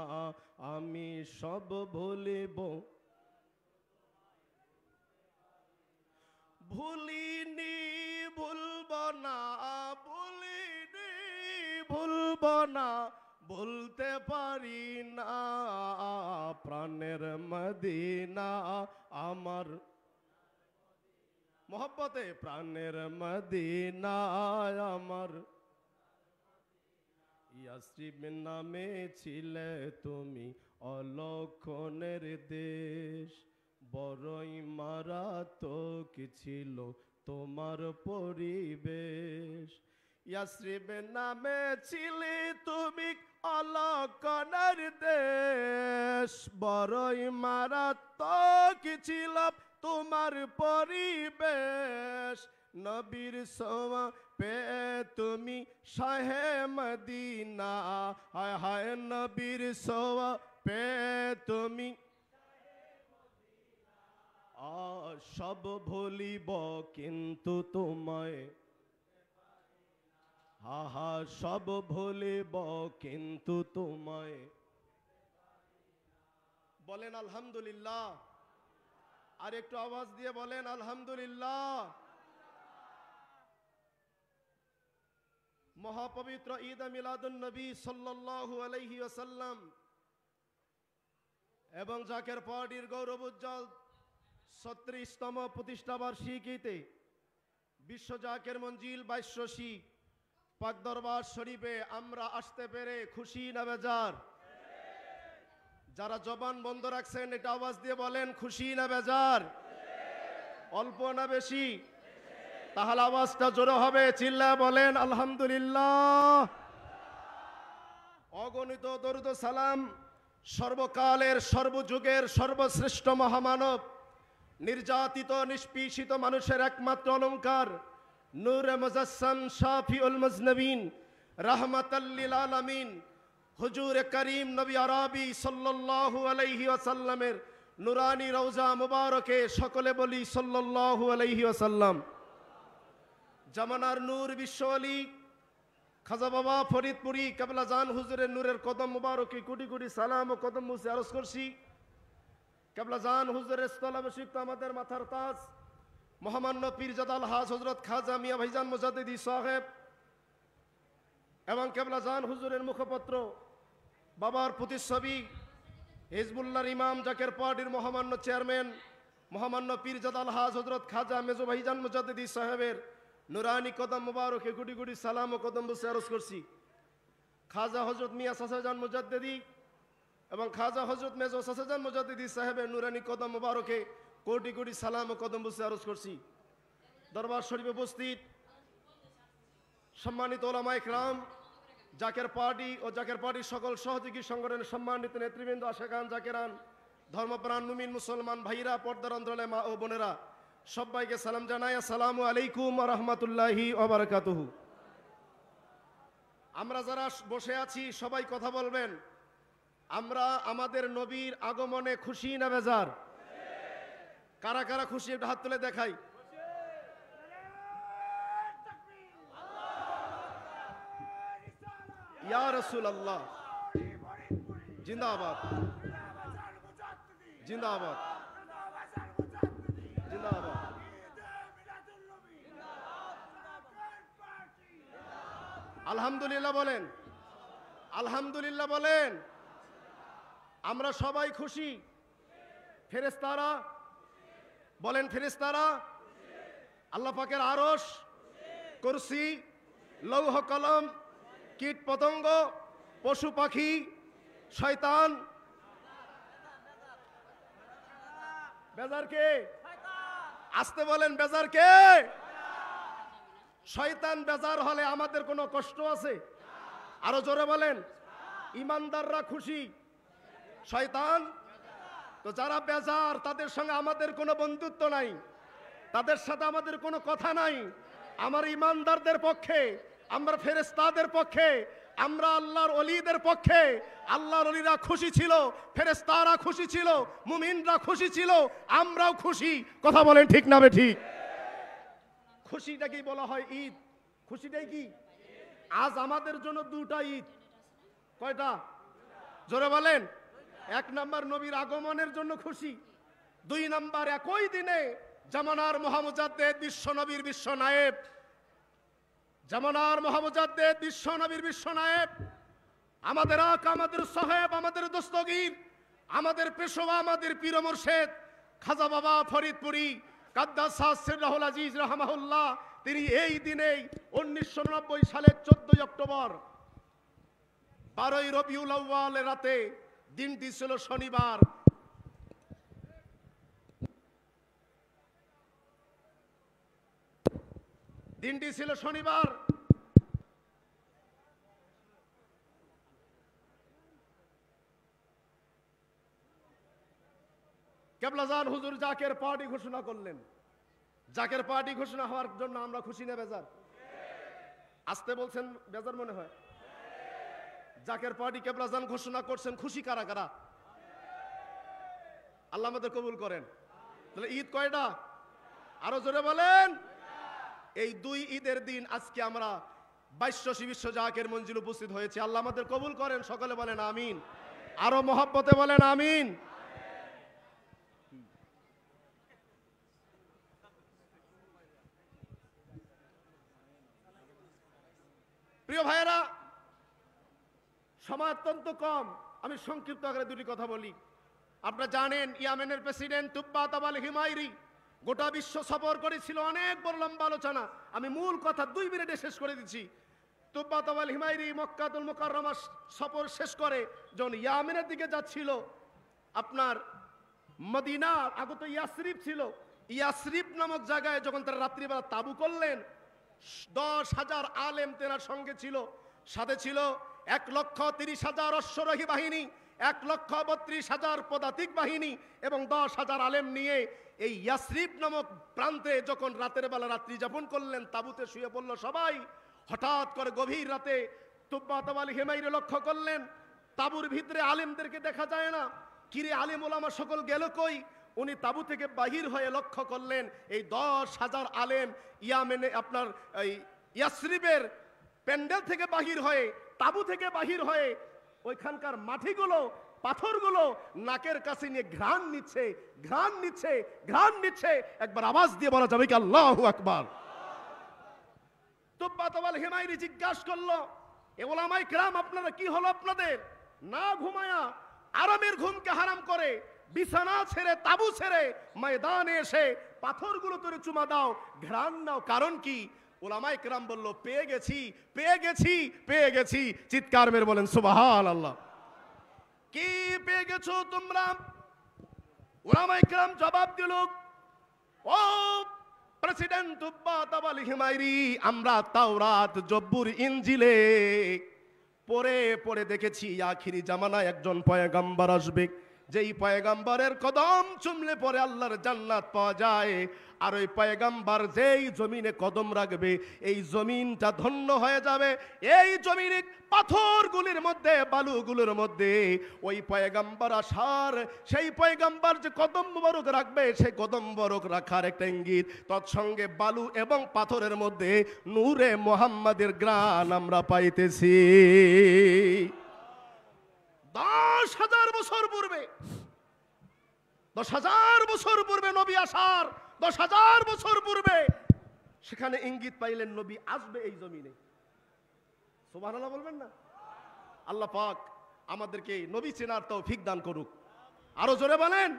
আমি সব ভুলিব, ভুলিনি ভুলব না, ভুলিনি ভুলব না, ভুলতে পারি না, প্রাণের মদিনা আমার। মোহব্বতে প্রাণের মদিনা আমার। ইয়াসরিব নামে ছিলে তুমি অলক্ষণের দেশ, বড়ই মারাত্মক ছিল তোমার পরিবেশ। ইয়াসরিব নামে ছিলে তুমি অলক্ষণের দেশ, বড়ই মারাত্মক ছিল তোমার পরিবেশ। নবীর সোয়া পে তুমি শাহে মদিনা, হায় হায় নবীর সোয়া পে তুমি। সব ভুলিব কিন্তু তোমায়, হা হা সব ভুলিব কিন্তু তোমায়। বলেন আলহামদুলিল্লাহ। আর একটু আওয়াজ দিয়ে বলেন আলহামদুলিল্লাহ। মহাপবিত্র ঈদ মিলাদুন নবী সাল্লাল্লাহু আলাইহি ওয়াসাল্লাম এবং জাকের পার্টির গৌরব উজ্জ্বল 36তম প্রতিষ্ঠা বার্ষিকীতে বিশ্ব জাকের মঞ্জিল 22 রশি পাক দরবার শরীফে আমরা আসতে পেরে খুশি না বেজার? যারা জবান বন্ধ রাখছেন এটা আওয়াজ দিয়ে বলেন খুশি না বেজার, অল্প না বেশি? তাহলে আওয়াজটা জোরে হবে, চিল্লায় বলেন আলহামদুলিল্লাহ। অগণিত দরুদ ও সালাম সর্বকালের সর্বযুগের সর্বশ্রেষ্ঠ মহামানব, নির্যাতিত নিষ্পীষিত মানুষের একমাত্র অলংকার, নূরে মুজাসসাম শাফিউল মুজনবিন রাহমাতাল লিল আলামিন হুজুর করিম নবী আরবি সাল্লাল্লাহু আলাইহি ওয়াসাল্লামের নুরানি রওজা মুবারকে সকলে বলি সাল্লাল্লাহু আলাইহি ওয়াসাল্লাম। জামানার নূর বিশ্ব আলী খাজা বাবা ফরিদপুরি কেবলা জান হুজুরের নূরের কদম মুবারকে কোটি কোটি সালাম ও কদম মুছে আরজ করছি। কেবলা জান হুজুরের স্থলাভিষিক্ত আমাদের মাথার তাজ মহামান্য পীরজাদা আলহাজ হযরত খাজা মিয়া ভাইজান মুজাদ্দিদি সাহেব এবং কেবলা জান হুজুরের মুখপত্র বাবার প্রতিচ্ছবি হিজবুল্লাহর ইমাম জাকের পার্টির মহামান্য চেয়ারম্যান মহামান্য পীরজাদা আলহাজ হযরত খাজা মেজো ভাইজান মুজাদ্দিদি সাহেবের নুরানি কদম মুবারকে কোটি কোটি সালাম ও কদম বুসে আরজ করছি। খাজা হযরত মিয়া সাসাজান মুজাদ্দিদি এবং খাজা হযরত মেজো সাসাজান মুজাদ্দিদি সাহেবের নুরানি কদম মুবারকে কোটি কোটি সালাম ও কদম বুসে আরজ করছি। দরবার শরীফে উপস্থিত সম্মানিত ওলামায়ে কেরাম, জাকের পার্টি ও জাকের পার্টির সকল সহযোগী সংগঠনের সম্মানিত নেতৃবৃন্দ, আশেকান জাকেরান, ধর্মপ্রাণ মুমিন মুসলমান ভাইরা, পর্দার অন্তরালে মা ও বোনেরা, সবাইকে সালাম জানাই। আসসালামু আলাইকুম ওয়া রাহমাতুল্লাহি ওয়া বারাকাতুহু। আমরা যারা বসে আছি সবাই কথা বলবেন, আমরা আমাদের নবীর আগমনে খুশি না বেজার? কারা কারা খুশি একটু হাত তুলে দেখাই। ইয়া রাসূলুল্লাহ জিন্দাবাদ, জিন্দাবাদ, জিন্দাবাদ। আলহামদুলিল্লাহ বলেন, আলহামদুলিল্লাহ বলেন। আমরা সবাই খুশি। ফেরেশতারা বলেন, ফেরেশতারা, আল্লাহ পাকের আরশ, কুরসি, লৌহ কলম, কীট পতঙ্গ, পশু পাখি, শয়তান, বেজার কে? আসতে বলেন, বেজার কে? শয়তান বেজার হলে আমাদের কোনো কষ্ট আছে? আরো জোরে বলেন। ইমানদাররা খুশি, শয়তান তো যারা বেজার তাদের সঙ্গে আমাদের কোনো বন্ধুত্ব নাই, তাদের সাথে আমাদের কোনো কথা নাই। আমার ইমানদারদের পক্ষে, আমরা ফেরেশতাদের পক্ষে, আমরা আল্লাহর ওলিদের পক্ষে। আল্লাহর ওলিরা খুশি ছিল, ফেরেশতারা খুশি ছিল, মুমিনরা খুশি ছিল, আমরাও খুশি। কথা বলেন ঠিক না বে ঠিক? খুশিটাকেই বলা হয় ঈদ। খুশিটাই কি? আজ আমাদের জন্য দুটা ঈদ। কয়টা? জোরে বলেন। এক নাম্বার নবীর আগমনের জন্য খুশি, দুই নাম্বার একই দিনে জামানার মহামুজাদ্দেদ বিশ্ব নবীর বিশ্ব নায়েব, জামানার মহামুজাদ্দেদ বিশ্ব নবীর বিশ্ব নায়েব, আমাদের আকা, আমাদের সাহেব, আমাদের দস্তগীর, আমাদের পেশোয়া, আমাদের পীর মুর্শেদ খাজা বাবা ফরিদপুরি কাদ্দাস সিররাহুল আজিজ রাহমাহুল্লাহ, তিনি এই দিনেই 1990 সালের 14 অক্টোবর 12 রবিউল আউয়াল রাতে, দিনটি ছিল শনিবার। দিনটি ছিল শনিবার। কেবলাজান হুজুর জাকের পার্টি ঘোষণা করলেন। জাকের পার্টি ঘোষণা হওয়ার জন্য আমরা খুশি না বেজার? আসতে বলছেন, বেজার মনে হয়? জাকের পার্টি কেবলাজান ঘোষণা করছেন, খুশি কারা কারা? আল্লাহ আমাদের কবুল করেন। তাহলে ঈদ কয়টা? আরো জোরে বলেন। এই দুই ঈদের দিন আজকে আমরা 22 বিশ্ব জাকের মঞ্জিল উপস্থিত হয়েছে। আল্লাহ আমাদের কবুল করেন। সকলে বলেন আমিন। আরো মহব্বতে বলেন আমিন। প্রিয় ভাইয়েরা, সময় অত্যন্ত কম, আমি সংক্ষিপ্ত আকারে দুটি কথা বলি। আপনারা জানেন ইয়েমেনের প্রেসিডেন্ট তুব্বাত আল হিমাইরি গোটা বিশ্ব সফর করেছিল, অনেক বড় লম্বা আলোচনা, আমি মূল কথা 2 মিনিটে শেষ করে দিচ্ছি। তুব্বাত আল হিমাইরি মক্কাতুল মুকাররমা সফর শেষ করে যখন ইয়েমেনের দিকে যাচ্ছিল, আপনার মদিনা আগত ইয়াসরিব ছিল, ইয়াসরিব নামক জায়গায় যখন তারা রাত্রিবেলা তাবু করলেন, 10,000 আলেম তেনার সঙ্গে ছিল, সাথে ছিল 1,30,000 অশ্বরোহী বাহিনী, 1,32,000 পদাতিক বাহিনী এবং 10,000 আলেম নিয়ে এই ইয়াসরিব নামক প্রান্তে যখন রাতের বেলা রাত্রি যাপন করলেন, তাবুতে শুয়ে পড়ল সবাই। হঠাৎ করে গভীর রাতে তুব্বাত আল হিমাইরে লক্ষ্য করলেন তাবুর ভিতরে আলেমদেরকে দেখা যায় না। কিরে আলেম ওলামা সকল গেল কই? উনি তাবু থেকে বাহির হয়ে লক্ষ্য করলেন এই 10,000 আলেম ইয়ামেনে আপনার এই ইয়াসরিবের প্যান্ডেল থেকে বাহির হয়ে, তাবু থেকে বাহির হয়ে ওইখানকার মাটিগুলো পাথরগুলো নাকের কাছে নিয়ে ঘ্রাণ নিচ্ছে, ঘ্রাণ নিচ্ছে, ঘ্রাণ নিচ্ছে। একবার আওয়াজ দিয়ে বলা যাবে কি আল্লাহু আকবার? তুব্বাত আল হিমাইরি জিজ্ঞাসা করলো, এ ওলামায়ে কেরাম আপনারা কি হলো আপনাদের? না ঘুমায়া আরামের ঘুমকে হারাম করে বিছানা ছেড়ে তাবু ছেড়ে ময়দানে এসে পাথরগুলো তোরে চুমা দাও, ঘ্রাণ নাও, কারণ কি? ওলামায়ে কেরাম বলল, পেয়ে গেছি, পেয়ে গেছি, পেয়ে গেছি। চিৎকার মেরে বলেন সুবহানাল্লাহ। কি পেয়ে গেছো তোমরা? ওলামায়ে কেরাম জবাব দিল, ও প্রেসিডেন্ট তুব্বাত আল হিমাইরি, আমরা তাওরাত, জব্বুর, ইনজিলে পড়ে পড়ে দেখেছি আখিরি জামানায় একজন পয়গম্বর আসবে, যেই পয়গম্বরের কদম চুমলে পরে আল্লাহর জান্নাত পাওয়া যায়। আর ওই পয়গম্বর যেই জমিনে কদম রাখবে এই জমিনটা ধন্য হয়ে যাবে। এই জমিনে পাথরগুলির মধ্যে, বালুগুলোর মধ্যে ওই পয়গম্বর আসার, সেই পয়গম্বর যে কদম মোবারক রাখবে সেই কদম মোবারক রাখার একটা ইঙ্গিত। তৎসঙ্গে বালু এবং পাথরের মধ্যে নূরে মুহাম্মাদের গ্রাণ আমরা পাইতেছি। 10,000 বছর পূর্বে, 10,000 বছর পূর্বে নবী আসার 10,000 বছর পূর্বে সেখানে ইঙ্গিত পাইলেন নবী আসবে এই জমিনে। সুবহানাল্লাহ বলবেন না? আল্লাহ পাক আমাদেরকে নবী চেনার তৌফিক দান করুক। আরো জোরে বলেন,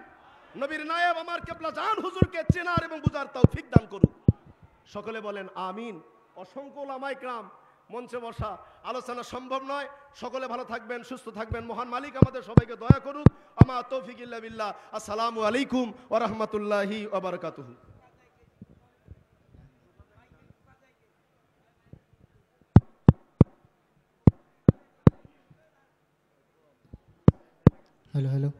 নবীর নায়েব আমার কেবলা জান হুজুরকে চেনার এবং বুঝার তৌফিক দান করুক। সকলে বলেন আমিন। অসংখ্য ওলামায়ে কেরাম মঞ্চে বসা, আলোচনা সম্ভব নয়। সকলে ভালো থাকবেন, সুস্থ থাকবেন। মহান মালিক আমাদের সবাইকে দয়া করুক। আমা তৌফিক ইল্লা বিল্লাহ। আসসালামু আলাইকুম ওয়া রাহমাতুল্লাহি ওয়া বারাকাতুহু। হ্যালো হ্যালো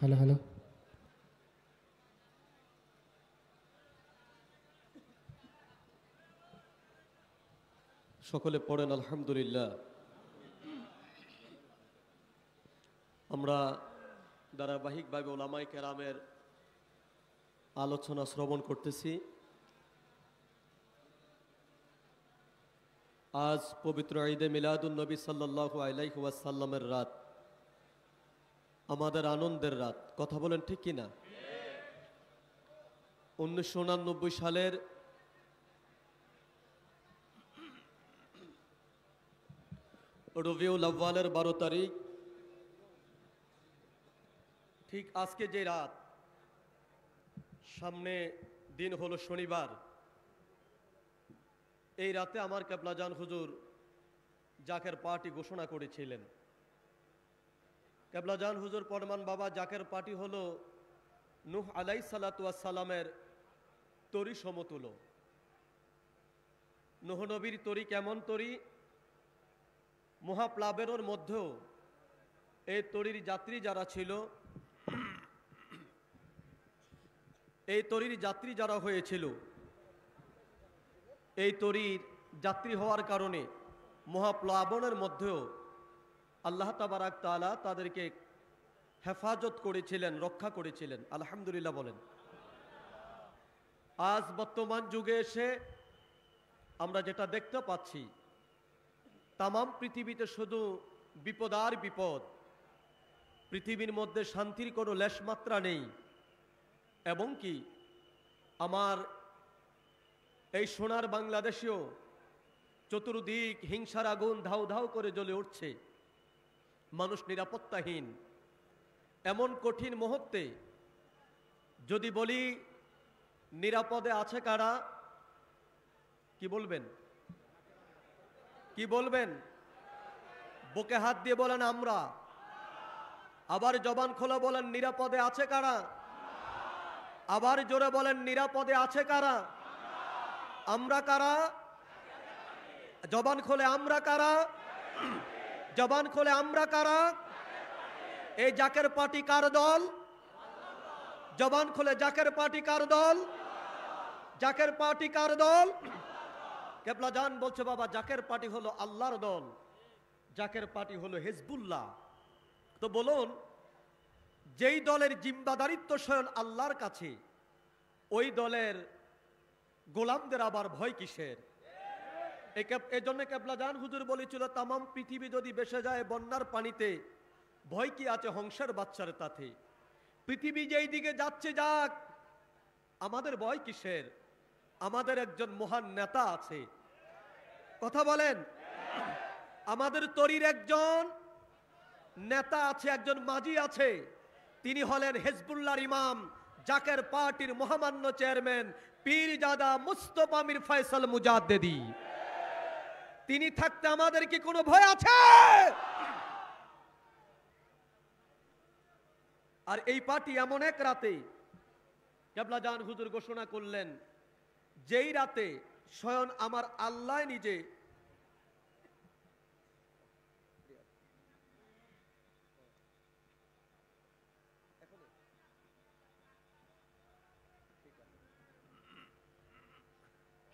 হ্যালো হ্যালো সকলে পড়েন আলহামদুলিল্লাহ। আমরা ধারাবাহিকভাবে ওলামায়ে কেরামের আলোচনা শ্রবণ করতেছি। আজ পবিত্র ঈদে মিলাদুন নবী সাল্লাল্লাহু আলাইহি ওয়াসাল্লামের রাত, আমাদের আনন্দের রাত। কথা বলেন ঠিক কিনা? 1989 সালের রবিউল আউয়ালের 12 তারিখ, ঠিক আজকে যে রাত, সামনে দিন হলো শনিবার। এই রাতে আমার কেবলাজান হুজুর জাকের পার্টি ঘোষণা করেছিলেন। কেবলাজান হুজুর পরমান বাবা জাকের পার্টি হলো নূহ আলাইহিস সালাতু ওয়াস সালামের তরি সমতুল্য। নূহ নবীর তরি কেমন তরি? মহাপ্লাবের মধ্যেও এই তরির যাত্রী যারা ছিল, এই তরির যাত্রী যারা হয়েছিল, এই তরির যাত্রী হওয়ার কারণে মহাপ্লাবনের মধ্যেও আল্লাহ তাবারাক তাআলা তাদেরকে হেফাজত করেছিলেন, রক্ষা করেছিলেন। আলহামদুলিল্লাহ বলেন। আজ বর্তমান যুগে এসে আমরা যেটা দেখতে পাচ্ছি, তামাম পৃথিবীতে শুধু বিপদ আর বিপদ। পৃথিবীর মধ্যে শান্তির কোনো লেশমাত্রা নেই। এবং কি আমার এই সোনার বাংলাদেশেও চতুর্দিক হিংসার আগুন ধাউ ধাউ করে জ্বলে উঠছে। মানুষ নিরাপত্তাহীন। এমন কঠিন মুহূর্তে যদি বলি নিরাপদে আছে কারা, কি বলবেন? কি বলবেন? বুকে হাত দিয়ে বলেন আমরা। আবার জবান খোলা বলেন নিরাপদে আছে কারা? আবার জোরে বলেন নিরাপদে আছে কারা? আমরা কারা? জবান খোলে আমরা কারা? জবান খোলে আমরা কারা? এই জাকের পার্টি কার দল? জবান খোলে জাকের পার্টি কার দল? জাকের পার্টি কার দল? কেবলা জান বলছে বাবা জাকের পার্টি হলো আল্লাহর দল, জাকের পার্টি হলো হিজবুল্লাহ। তো বলুন, যেই দলের জিম্মাদারিত্ব স্বয়ং আল্লাহর কাছে, ওই দলের গোলামদের আবার ভয় কিসের? এই জন্য কেবলা জান হুজুর বলেছিল তামাম পৃথিবী যদি ভেসে যায় বন্যার পানিতে, ভয় কি আছে হংসের বাচ্চার তাতে? পৃথিবী যেই দিকে যাচ্ছে যাক, আমাদের ভয় কিসের? আমাদের একজন মহান নেতা আছে, কথা বলেন। আমাদের তরির একজন নেতা আছে, একজন মাঝি আছে, তিনি হলেন হিজবুল্লাহর ইমাম, জাকের পার্টির মহামান্য চেয়ারম্যান পীরজাদা মুস্তফা মির ফয়সাল মুজাদ্দেদি। তিনি থাকতে আমাদের কি কোনো ভয় আছে? আর এই পার্টি এমন এক রাতে কেবলা জান হুজুর ঘোষণা করলেন, যেই রাতে স্বয়ং আমার আল্লাহ নিজে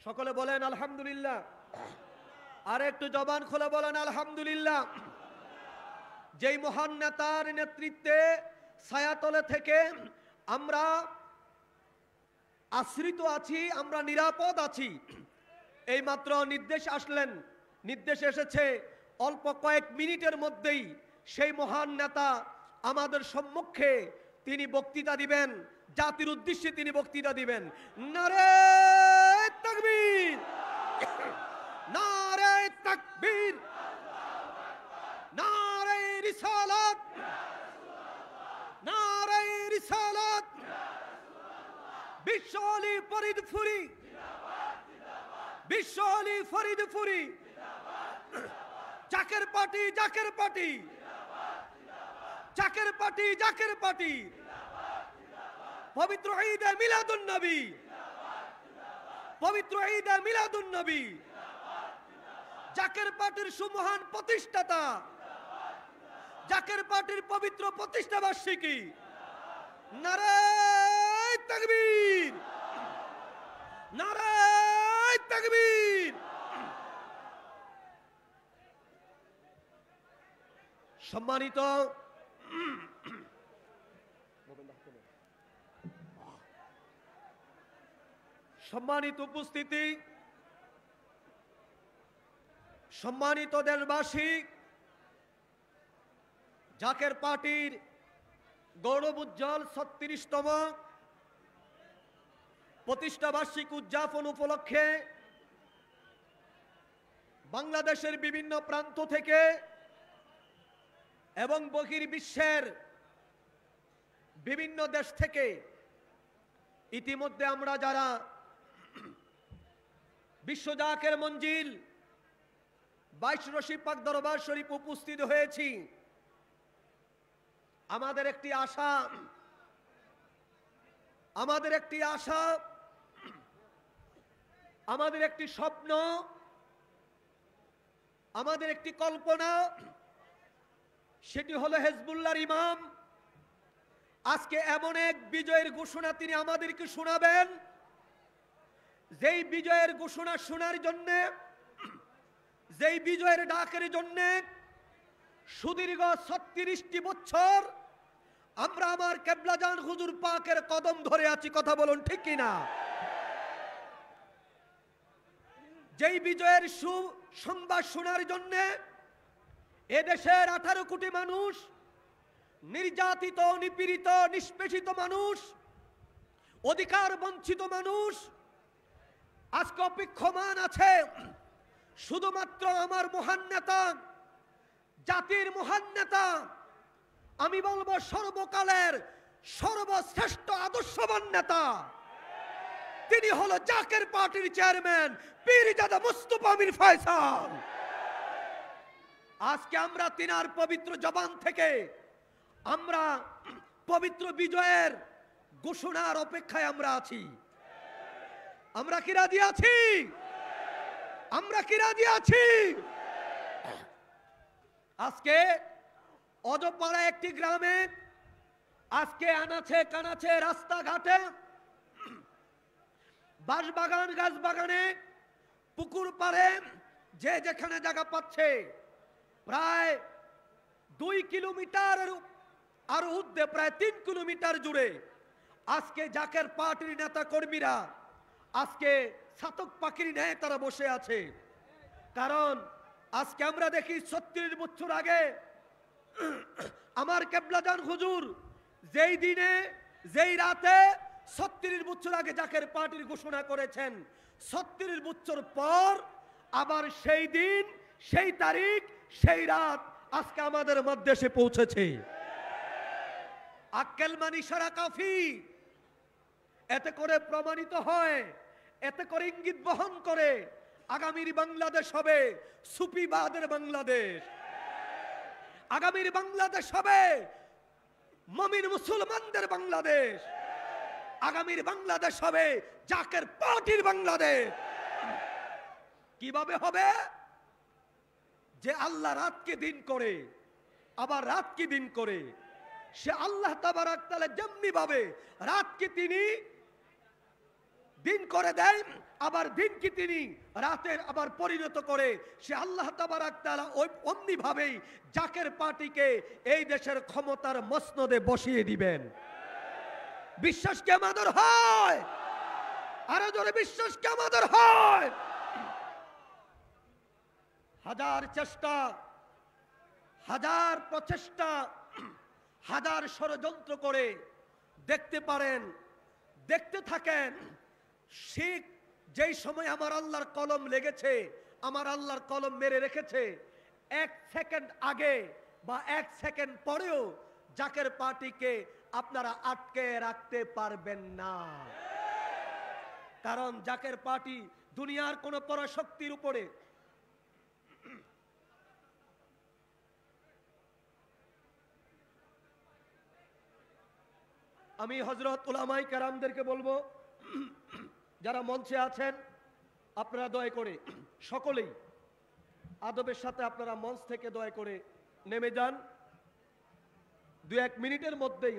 সকলে বলেন আলহামদুলিল্লাহ। আর একটু জবান খুলে বলেন আলহামদুলিল্লাহ। যেই মহান নেতার নেতৃত্বে ছায়াতলে থেকে আমরা আশ্রিত আছি, আমরা নিরাপদ আছি। এই মাত্র নির্দেশ আসলেন, নির্দেশ এসেছে অল্প কয়েক মিনিটের মধ্যেই সেই মহান নেতা আমাদের সম্মুখে তিনি বক্তৃতা দিবেন, জাতির উদ্দেশ্যে তিনি বক্তৃতা দিবেন। নারে তাকবীর, নারে তাকবীর, নারে রিসালাত, নারে রিসালাত। বিশ্ব আলী ফরিদপুরি, বিশ্ব আলী ফরিদপুরি, জাকের পার্টি, জাকের পার্টি, জাকের পার্টি, জাকের পার্টি। পবিত্র ঈদে মিলাদুন নবী, পবিত্র ঈদে মিলাদুন নবী, জাকের পার্টির সুমহান প্রতিষ্ঠাতা, জাকের পার্টির পবিত্র প্রতিষ্ঠা বার্ষিকী। নারে তাকবীর, নারে তাকবীর। সম্মানিত সম্মানিত উপস্থিতি, সম্মানিত দেশবাসী, জাকের পার্টির গৌরবোজ্জ্বল ৩৬তম প্রতিষ্ঠা বার্ষিকী উদযাপন উপলক্ষে বাংলাদেশের বিভিন্ন প্রান্ত থেকে এবং বহির্বিশ্বের বিভিন্ন দেশ থেকে ইতিমধ্যে আমরা যারা বিশ্ব জাকের মঞ্জিল ২২ রশি পাক দরবার শরীফ উপস্থিত হয়েছি, আমাদের একটি আশা, আমাদের একটি আশা, আমাদের একটি স্বপ্ন, আমাদের একটি কল্পনা, সেটি হলো হিজবুল্লাহর ইমাম আজকে এমন এক বিজয়ের ঘোষণা তিনি আমাদেরকে শোনাবেন, যেই বিজয়ের ঘোষণা শোনার জন্য, যেই বিজয়ের ডাকের জন্য সুদীর্ঘ ৩৬টি বছর আমরা আমার কেবলাজান হুজুর পাকের কদম ধরে আছি, কথা বলুন ঠিক কিনা? যেই বিজয়ের সংবাদ শোনার জন্য এদেশের ১৮ কোটি মানুষ, নির্যাতিত, নিপীড়িত, নিষ্পেষিত মানুষ, অধিকার বঞ্চিত মানুষ আজকে অপেক্ষমান আছে শুধুমাত্র আমার মহান নেতা, জাতির মহান নেতা, আমি বলবো সর্বকালের সর্বশ্রেষ্ঠ আদর্শবান নেতা, তিনি হলো জাকের পার্টির চেয়ারম্যান পীরজাদা মুস্তফা মির ফয়সাল। আজকে আমরা তিনার পবিত্র জবান থেকে আমরা পবিত্র বিজয়ের ঘোষণার অপেক্ষায় আমরা আছি। আমরা কি রাজি আছি? আমরা কি রাজি আছি? আজকে অজপাড়া একটি গ্রামে আজকে আনাচে কানাচে রাস্তাঘাটে বাঁশবাগান গাছ বাগানে পুকুর পাড়ে যে যেখানে জায়গা পাচ্ছে প্রায় 2 কিলোমিটার আর ঊর্ধ্বে প্রায় 3 কিলোমিটার জুড়ে আজকে জাকের পার্টির নেতা কর্মীরা আজকে ছাতক পাখির ন্যায় তারা বসে আছে। কারণ আজকে আমরা দেখি 36 বছর আগে আমার কেবলাজান হুজুর যেই দিনে যেই রাতে 36 বছর আগে জাকের পার্টির ঘোষণা করেছেন, 36 বছর পর আবার সেই দিন সেই তারিখ সেই রাত আজকে আমাদের মধ্যে এসে পৌঁছেছে। আক্কেল মানি সারা কাফি। এতে করে প্রমাণিত হয়, এতে করে ইঙ্গিত বহন করে আগামীর বাংলাদেশ হবে সুফিবাদের বাংলাদেশ। আগামীর বাংলাদেশ হবে মুমিন মুসলমানদের বাংলাদেশ। আগামীর বাংলাদেশ হবে জাকের পার্টির বাংলাদেশ। কিভাবে হবে? যে আল্লাহ রাতকে দিন করে আবার রাতকে দিন করে, সে আল্লাহ তাবারক তাআলা যেমনি ভাবে রাতকে তিনি দিন করে দেন আবার দিনকে তিনি রাতের আবার পরিণত করে, সে আল্লাহ তাবারক তাআলা ওই অমনি ভাবেই জাকের পার্টিকে এই দেশের ক্ষমতার মসনদে বসিয়ে দিবেন। বিশ্বাস কি আমাদের হয়? আরো জোরে বিশ্বাস কি আমাদের হয়? হাজার চেষ্টা, হাজার প্রচেষ্টা, হাজার ষড়যন্ত্র করে দেখতে পারেন, দেখতে থাকেন। শিখ যেই সময় আমার আল্লাহর কলম লেগেছে, আমার আল্লাহর কলম মেরে রেখেছে, 1 সেকেন্ড আগে বা 1 সেকেন্ড পরেও জাকের পার্টিকে আপনারা আটকে রাখতে পারবেন না। কারণ জাকের পার্টি দুনিয়ার কোন পরাশক্তির উপরে আমি হযরত উলামায়ে কেরামদেরকে বলবো, যারা মঞ্চে আছেন আপনারা দয়া করে সকলেই আদবের সাথে আপনারা মঞ্চ থেকে দয়া করে নেমে যান। 2-1 মিনিটের মধ্যেই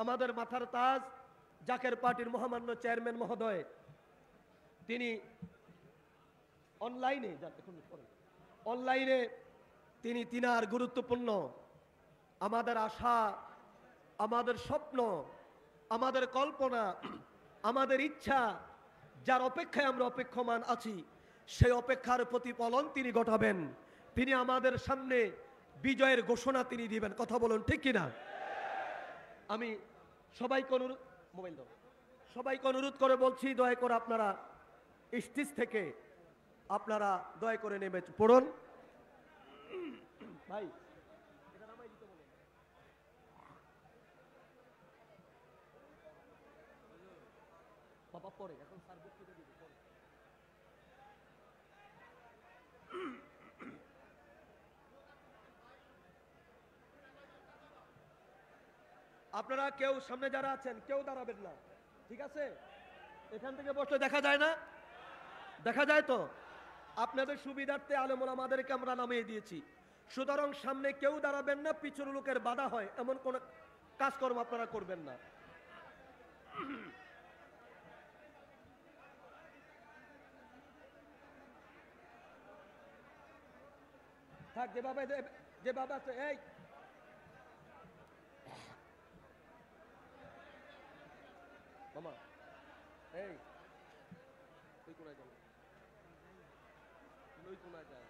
আমাদের মাথার তাজ জাকের পার্টির মহামান্য চেয়ারম্যান মহোদয় তিনি অনলাইনে তিনি তিনার গুরুত্বপূর্ণ আমাদের আশা, আমাদের স্বপ্ন, আমাদের কল্পনা, আমাদের ইচ্ছা, যার অপেক্ষায় আমরা অপেক্ষমান আছি, সেই অপেক্ষার প্রতিফলন তিনি ঘটাবেন। তিনি আমাদের সামনে বিজয়ের ঘোষণা তিনি দিবেন। কথা বলুন ঠিক কিনা? আমি সবাইকে অনুরোধ করে বলছি, দয়া করে আপনারা স্টেজ থেকে আপনারা দয়া করে নেমে পড়ুন। ভাই বাবা পরে এখন স্যার বক্তৃতা দিবে পরে। আপনারা কেউ সামনে যারা আছেন কেউ দাঁড়াবেন না, ঠিক আছে? এখান থেকে বসলে দেখা যায় না? দেখা যায় তো? আপনাদের সুবিধার্থে আলেম ওলামাদেরকে আমরা নামিয়ে দিয়েছি, সুতরাং সামনে কেউ দাঁড়াবেন না, পিছনের লোকের বাধা হয় এমন কোন কাজকর্ম আপনারা করবেন না। থাক যেভাবে আছে। এই মামা, এই তুই কোনায় যাও, লই কোনায় যায়।